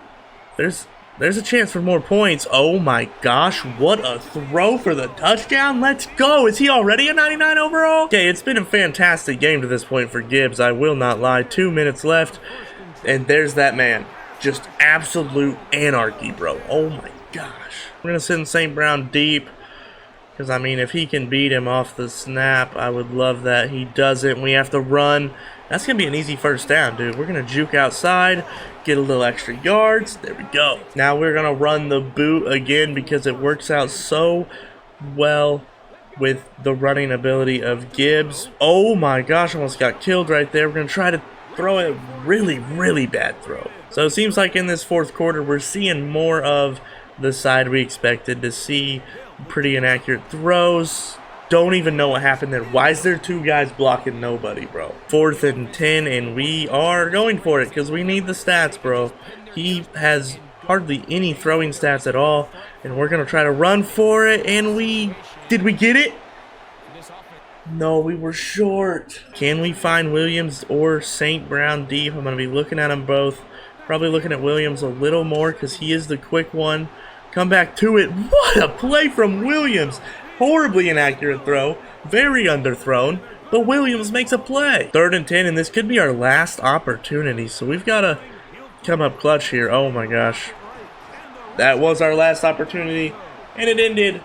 there's a chance for more points. Oh my gosh, what a throw for the touchdown. Let's go. Is he already a 99 overall? Okay, it's been a fantastic game to this point for Gibbs. I will not lie. 2 minutes left, and there's that man. Just absolute anarchy, bro. Oh my gosh. We're going to send St. Brown deep because, I mean, if he can beat him off the snap, I would love that. He doesn't. We have to run. That's going to be an easy first down, dude. We're going to juke outside, get a little extra yards. There we go. Now we're going to run the boot again because it works out so well with the running ability of Gibbs. Oh my gosh, almost got killed right there. We're going to try to throw a really, really bad throw. So it seems like in this fourth quarter, we're seeing more of the side we expected to see. Pretty inaccurate throws. Don't even know what happened there. Why is there 2 guys blocking nobody, bro? 4th and 10, and we are going for it because we need the stats, bro. He has hardly any throwing stats at all, and we're going to try to run for it, and did we get it? No, we were short. Can we find Williams or St. Brown deep? I'm going to be looking at them both. Probably looking at Williams a little more because he is the quick one. Come back to it. What a play from Williams. Horribly inaccurate throw, very underthrown, but Williams makes a play. 3rd and 10, and this could be our last opportunity, so we've got to come up clutch here. Oh my gosh. That was our last opportunity, and it ended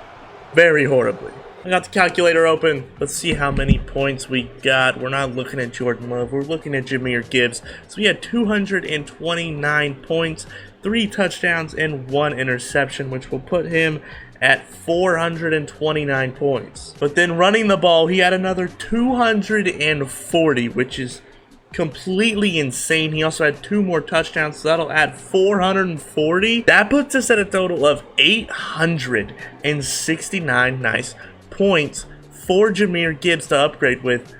very horribly. I got the calculator open. Let's see how many points we got. We're not looking at Jordan Love. We're looking at Jahmyr Gibbs. So we had 229 points, 3 touchdowns, and 1 interception, which will put him at 429 points. But then running the ball, he had another 240, which is completely insane. He also had 2 more touchdowns, so that'll add 440. That puts us at a total of 869 nice points for Jahmyr Gibbs to upgrade with.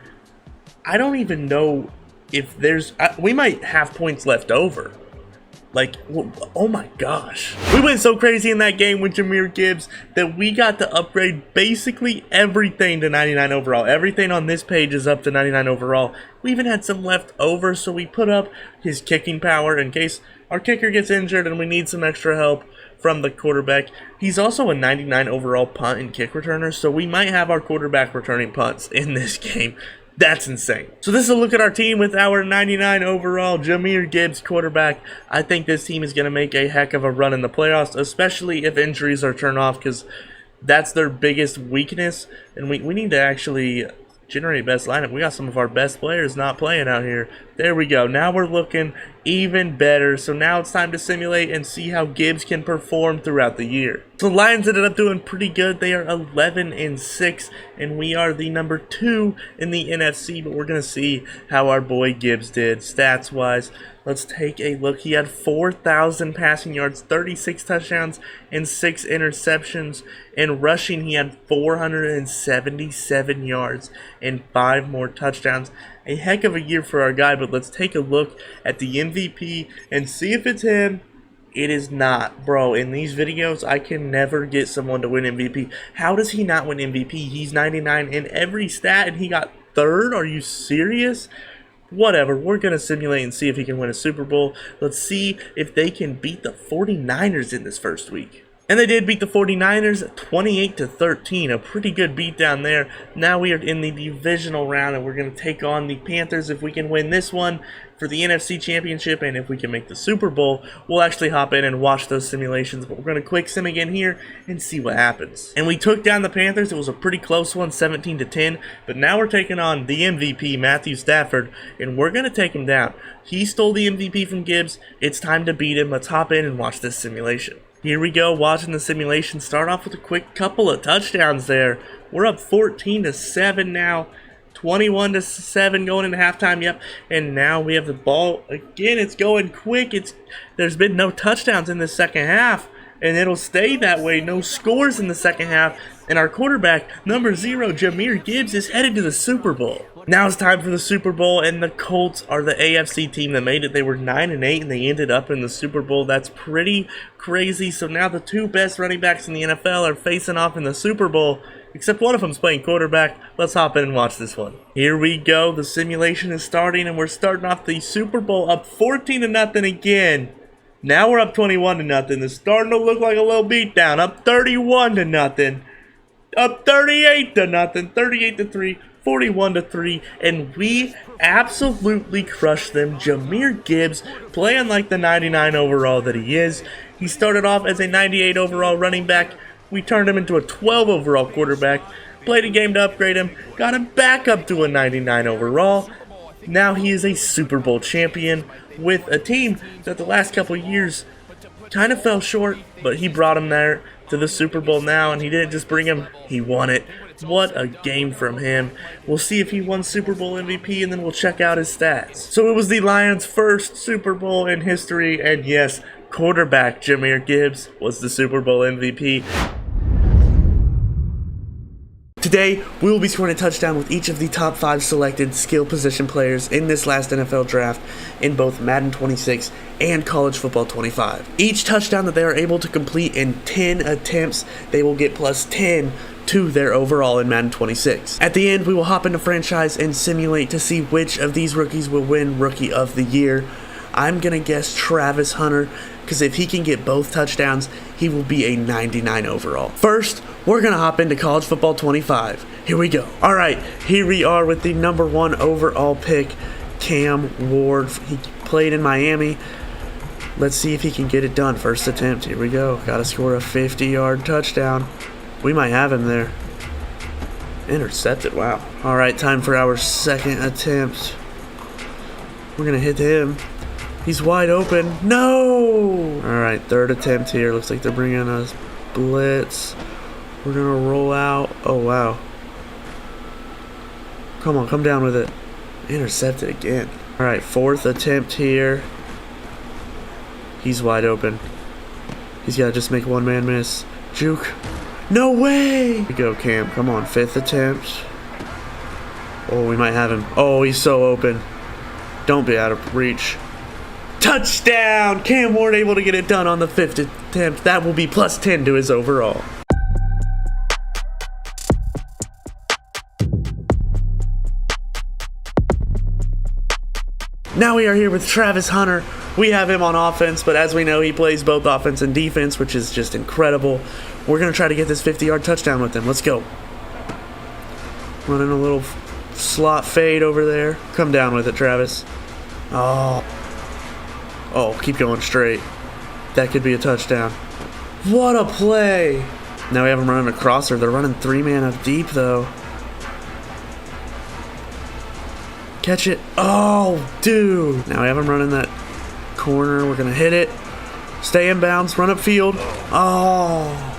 I don't even know if there's... we might have points left over. Like, oh my gosh. We went so crazy in that game with Jahmyr Gibbs that we got to upgrade basically everything to 99 overall. Everything on this page is up to 99 overall. We even had some left over, so we put up his kicking power in case our kicker gets injured and we need some extra help from the quarterback. He's also a 99 overall punt and kick returner, so we might have our quarterback returning punts in this game. That's insane. So this is a look at our team with our 99 overall Jahmyr Gibbs quarterback. I think this team is going to make a heck of a run in the playoffs, especially if injuries are turned off, because that's their biggest weakness. And we need to actually generate best lineup. We got some of our best players not playing out here. There we go. Now we're looking even better. So now it's time to simulate and see how Gibbs can perform throughout the year. So the Lions ended up doing pretty good. They are 11-6, and we are the number 2 in the NFC. But we're going to see how our boy Gibbs did stats-wise. Let's take a look. He had 4,000 passing yards, 36 touchdowns, and 6 interceptions. In rushing, he had 477 yards and 5 more touchdowns. A heck of a year for our guy, but let's take a look at the MVP and see if it's him. It is not. Bro, in these videos, I can never get someone to win MVP. How does he not win MVP? He's 99 in every stat, and he got 3rd? Are you serious? Whatever, we're going to simulate and see if he can win a Super Bowl. Let's see if they can beat the 49ers in this first week. And they did beat the 49ers 28-13, a pretty good beatdown there. Now we are in the divisional round, and we're going to take on the Panthers. If we can win this one for the NFC Championship, and if we can make the Super Bowl, we'll actually hop in and watch those simulations. But we're going to quick sim again here and see what happens. And we took down the Panthers. It was a pretty close one, 17-10. But now we're taking on the MVP, Matthew Stafford, and we're going to take him down. He stole the MVP from Gibbs. It's time to beat him. Let's hop in and watch this simulation. Here we go, watching the simulation. Start off with a quick couple of touchdowns there. We're up 14-7 now. 21-7 going into halftime, yep. And now we have the ball again. It's going quick. There's been no touchdowns in the second half, and it'll stay that way. No scores in the second half. And our quarterback, number 0, Jahmyr Gibbs, is headed to the Super Bowl. Now it's time for the Super Bowl, and the Colts are the AFC team that made it. They were 9-8, and they ended up in the Super Bowl. That's pretty crazy. So now the 2 best running backs in the NFL are facing off in the Super Bowl, except one of them's playing quarterback. Let's hop in and watch this one. Here we go. The simulation is starting, and we're starting off the Super Bowl up 14-0 again. Now we're up 21-0. It's starting to look like a little beatdown. Up 31-0. Up 38-0, 38-3, 41-3, and we absolutely crushed them. Jahmyr Gibbs playing like the 99 overall that he is. He started off as a 98 overall running back. We turned him into a 12 overall quarterback. Played a game to upgrade him. Got him back up to a 99 overall. Now he is a Super Bowl champion with a team that the last couple of years kind of fell short, but he brought him there to the Super Bowl now, and he didn't just bring him, he won it. What a game from him. We'll see if he won Super Bowl MVP, and then we'll check out his stats. So it was the Lions' first Super Bowl in history, and yes, quarterback Jahmyr Gibbs was the Super Bowl MVP. Today, we will be scoring a touchdown with each of the top 5 selected skill position players in this last NFL draft in both Madden 26 and College Football 25. Each touchdown that they are able to complete in 10 attempts, they will get plus 10 to their overall in Madden 26. At the end, we will hop into franchise and simulate to see which of these rookies will win Rookie of the Year. I'm going to guess Travis Hunter, because if he can get both touchdowns, he will be a 99 overall. First, we're going to hop into College Football 25. Here we go. All right, here we are with the number 1 overall pick, Cam Ward. He played in Miami. Let's see if he can get it done. First attempt. Here we go. Got to score a 50-yard touchdown. We might have him there. Intercepted. Wow. All right, time for our second attempt. We're going to hit him. He's wide open. No! All right, third attempt here. Looks like they're bringing us blitz. We're going to roll out. Oh, wow. Come on, come down with it. Intercepted again. All right, fourth attempt here. He's wide open. He's got to just make one man miss. Juke. No way! Here we go, Cam. Come on, fifth attempt. Oh, we might have him. Oh, he's so open. Don't be out of reach. Touchdown! Cam Ward able to get it done on the fifth attempt. That will be plus 10 to his overall. Now we are here with Travis Hunter. We have him on offense, but as we know, he plays both offense and defense, which is just incredible. We're going to try to get this 50-yard touchdown with him. Let's go. Running a little slot fade over there. Come down with it, Travis. Oh, keep going straight. That could be a touchdown. What a play. Now we have him running a crosser. They're running 3-man up deep, though. Catch it. Oh, dude. Now we have him running that corner. We're going to hit it. Stay in bounds. Run up field. Oh.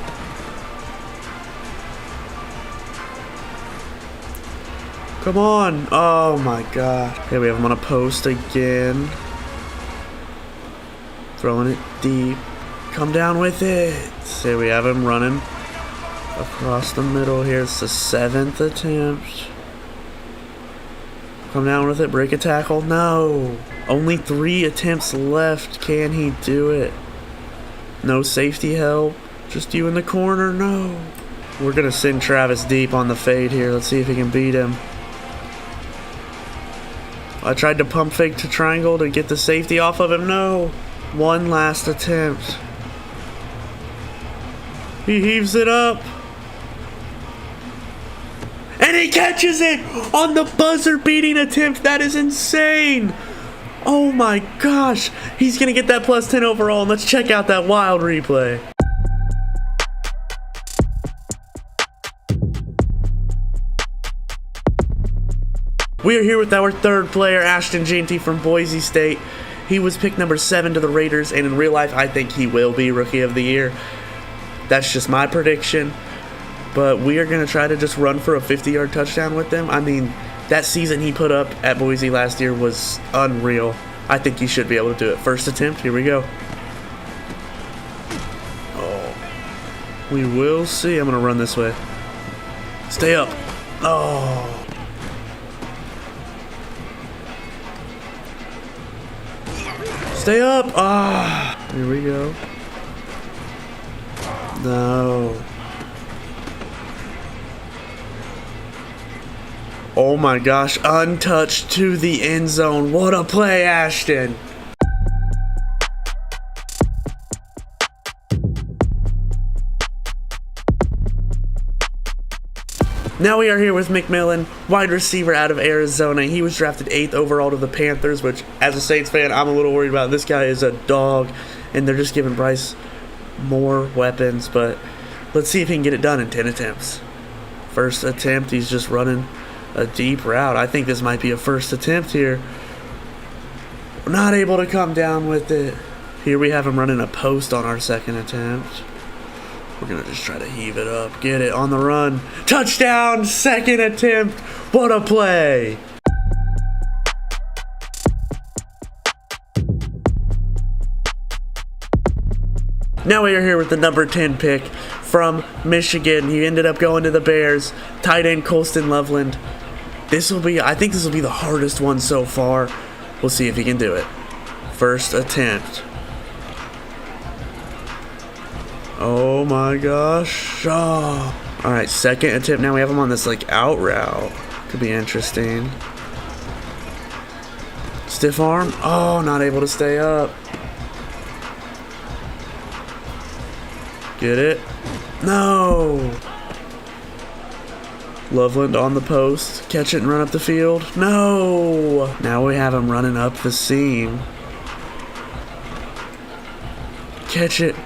Come on. Oh, my God. Okay, we have him on a post again. Throwing it deep. Come down with it. See, we have him running across the middle here. It's the 7th attempt. Come down with it. Break a tackle. No. Only 3 attempts left. Can he do it? No safety help. Just you in the corner. No. We're going to send Travis deep on the fade here. Let's see if he can beat him. I tried to pump fake to triangle to get the safety off of him. No. One last attempt. He heaves it up. And he catches it on the buzzer beating attempt. That is insane. Oh my gosh. He's going to get that plus 10 overall. And let's check out that wild replay. We are here with our third player, Ashton Jeanty from Boise State. He was picked number 7 to the Raiders, and in real life, I think he will be Rookie of the Year. That's just my prediction. But we are going to try to just run for a 50-yard touchdown with him. I mean, that season he put up at Boise last year was unreal. I think he should be able to do it. First attempt, here we go. Oh, we will see. I'm going to run this way. Stay up. Oh. Stay up. Ah. Here we go. No. Oh my gosh, untouched to the end zone. What a play, Ashton. Now we are here with McMillan, wide receiver out of Arizona. He was drafted 8th overall to the Panthers, which as a Saints fan, I'm a little worried about. This guy is a dog, and they're just giving Bryce more weapons, but let's see if he can get it done in 10 attempts. First attempt, he's just running a deep route. I think this might be a first attempt here. We're not able to come down with it. Here we have him running a post on our second attempt. We're going to just try to heave it up. Get it on the run. Touchdown! Second attempt. What a play! Now we are here with the number 10 pick from Michigan. He ended up going to the Bears. Tight end Colston Loveland. I think this will be the hardest one so far. We'll see if he can do it. First attempt. Oh my gosh. Oh. Alright, second attempt. Now we have him on this like out route. Could be interesting. Stiff arm. Oh, not able to stay up. Get it? No. Loveland on the post. Catch it and run up the field. No. Now we have him running up the seam. Catch it.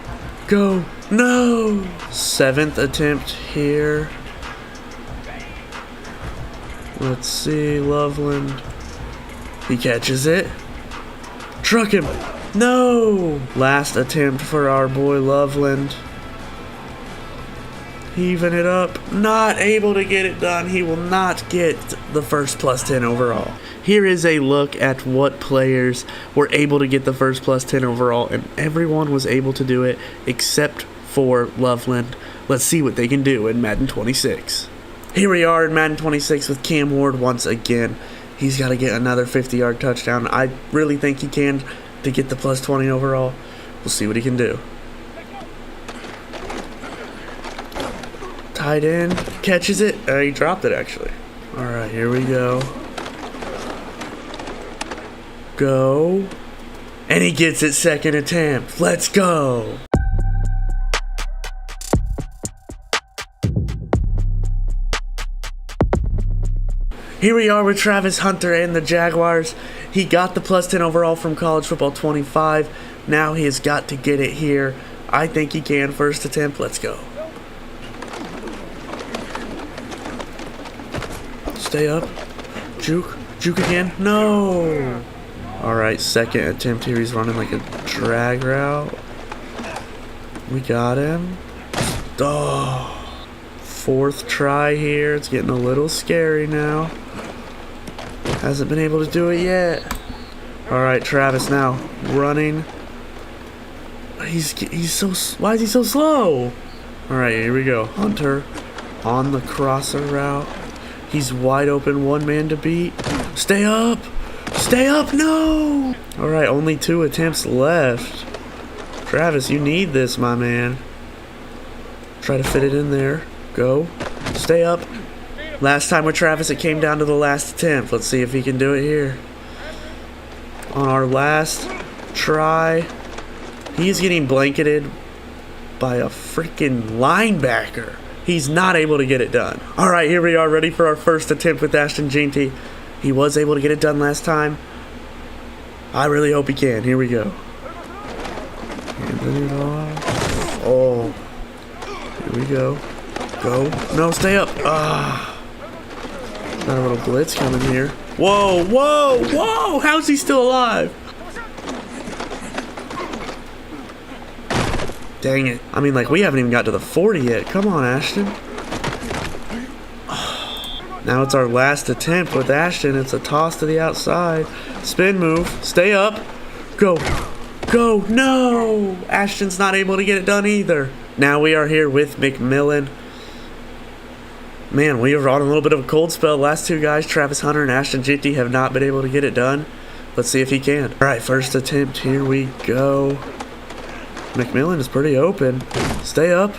Go. No. 7th attempt here. Let's see. Loveland. He catches it. Truck him. No. Last attempt for our boy Loveland. Heaving it up. Not able to get it done. He will not get the first plus 10 overall. Here is a look at what players were able to get the first plus 10 overall, and everyone was able to do it except for Loveland. Let's see what they can do in Madden 26. Here we are in Madden 26 with Cam Ward once again. He's got to get another 50-yard touchdown. I really think he can to get the plus 20 overall. We'll see what he can do. Tight end catches it. He dropped it actually. Alright, here we go. Go. And he gets it second attempt. Let's go. Here we are with Travis Hunter and the Jaguars. He got the plus 10 overall from College Football 25. Now he has got to get it here. I think he can. First attempt. Let's go. Stay up. Juke. Juke again. No. All right, second attempt here. He's running like a drag route. We got him. Oh. Fourth try here. It's getting a little scary now. Hasn't been able to do it yet. Alright, Travis now running. He's so... Why is he so slow? Alright, here we go. Hunter on the crosser route. He's wide open. One man to beat. Stay up! Stay up! No! Alright, only 2 attempts left. Travis, you need this, my man. Try to fit it in there. Go. Stay up. Last time with Travis, it came down to the last attempt. Let's see if he can do it here. On our last try, he's getting blanketed by a freaking linebacker. He's not able to get it done. All right, here we are, ready for our first attempt with Ashton Jeanty. He was able to get it done last time. I really hope he can. Here we go. Handing it off. Oh. Here we go. Go. No, stay up. Ah. Got a little blitz coming here. Whoa, whoa, whoa! How's he still alive? Dang it. I mean, like, we haven't even got to the 40 yet. Come on, Ashton. Now it's our last attempt with Ashton. It's a toss to the outside. Spin move. Stay up. Go. Go. No! Ashton's not able to get it done either. Now we are here with McMillan. Man, we are on a little bit of a cold spell. Last 2 guys, Travis Hunter and Ashton Jeanty, have not been able to get it done. Let's see if he can. All right, first attempt. Here we go. McMillan is pretty open. Stay up.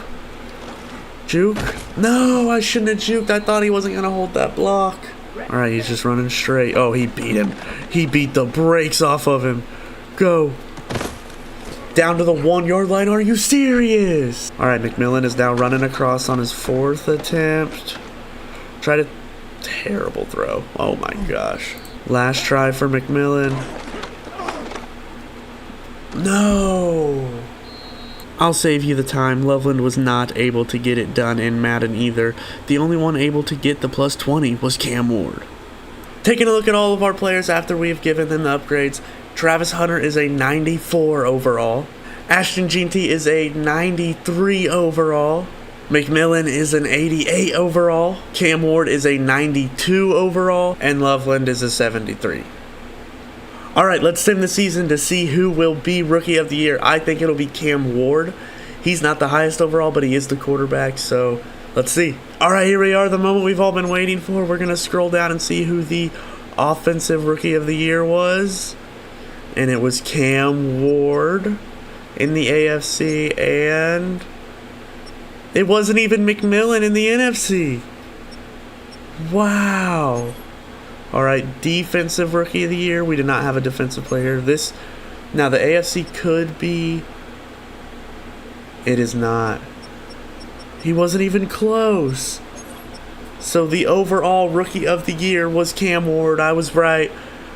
Juke. No, I shouldn't have juked. I thought he wasn't going to hold that block. All right, he's just running straight. Oh, he beat him. He beat the brakes off of him. Go. Down to the 1-yard line. Are you serious? All right, McMillan is now running across on his 4th attempt. Try to... Terrible throw. Oh, my gosh. Last try for McMillan. No. I'll save you the time. Loveland was not able to get it done in Madden either. The only one able to get the plus 20 was Cam Ward. Taking a look at all of our players after we have given them the upgrades. Travis Hunter is a 94 overall. Ashton Jeanty is a 93 overall. McMillan is an 88 overall. Cam Ward is a 92 overall. And Loveland is a 73. Alright, let's sim the season to see who will be Rookie of the Year. I think it'll be Cam Ward. He's not the highest overall, but he is the quarterback, so let's see. Alright, here we are, the moment we've all been waiting for. We're going to scroll down and see who the Offensive Rookie of the Year was. And it was Cam Ward in the AFC, and it wasn't even McMillan in the NFC. Wow. Alright, Defensive Rookie of the Year. We did not have a defensive player. Now the AFC could be. It is not. He wasn't even close. So the overall Rookie of the Year was Cam Ward. I was right.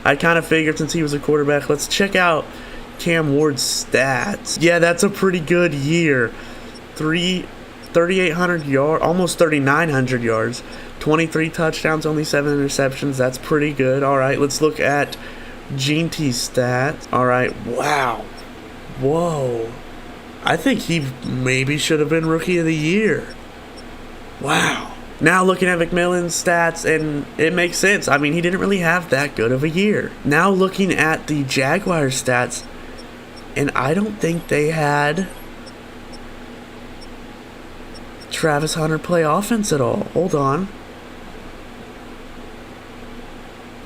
I kind of figured since he was a quarterback. Let's check out Cam Ward's stats. Yeah, that's a pretty good year. 3,800 yards, almost 3,900 yards. 23 touchdowns, only 7 interceptions. That's pretty good. All right, let's look at Jeanty's stats. All right, wow. Whoa. I think he maybe should have been Rookie of the Year. Wow. Now looking at McMillan's stats, and it makes sense. I mean, he didn't really have that good of a year. Now looking at the Jaguars stats, and I don't think they had Travis Hunter play offense at all. Hold on.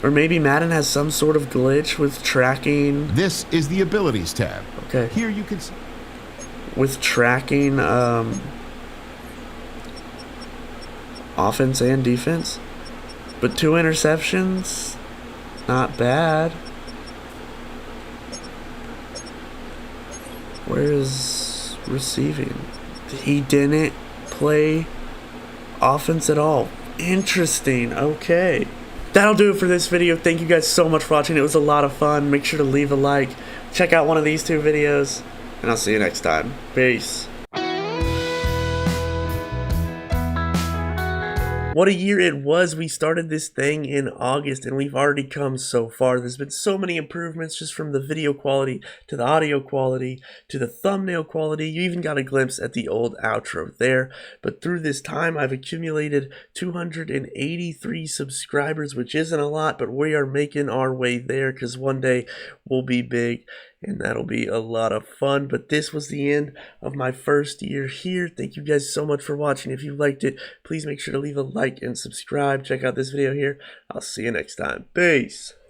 Or maybe Madden has some sort of glitch with tracking. This is the Abilities tab. Okay. Here you can see. With tracking offense and defense. But 2 interceptions, not bad. Where is receiving? He didn't play offense at all. Interesting. Okay. That'll do it for this video. Thank you guys so much for watching. It was a lot of fun. Make sure to leave a like. Check out one of these 2 videos. And I'll see you next time. Peace. What a year it was. We started this thing in August and we've already come so far. There's been so many improvements, just from the video quality to the audio quality to the thumbnail quality. You even got a glimpse at the old outro there. But through this time, I've accumulated 283 subscribers, which isn't a lot, but we are making our way there because one day we'll be big. And that'll be a lot of fun. But this was the end of my first year here. Thank you guys so much for watching. If you liked it, please make sure to leave a like and subscribe. Check out this video here. I'll see you next time. Peace.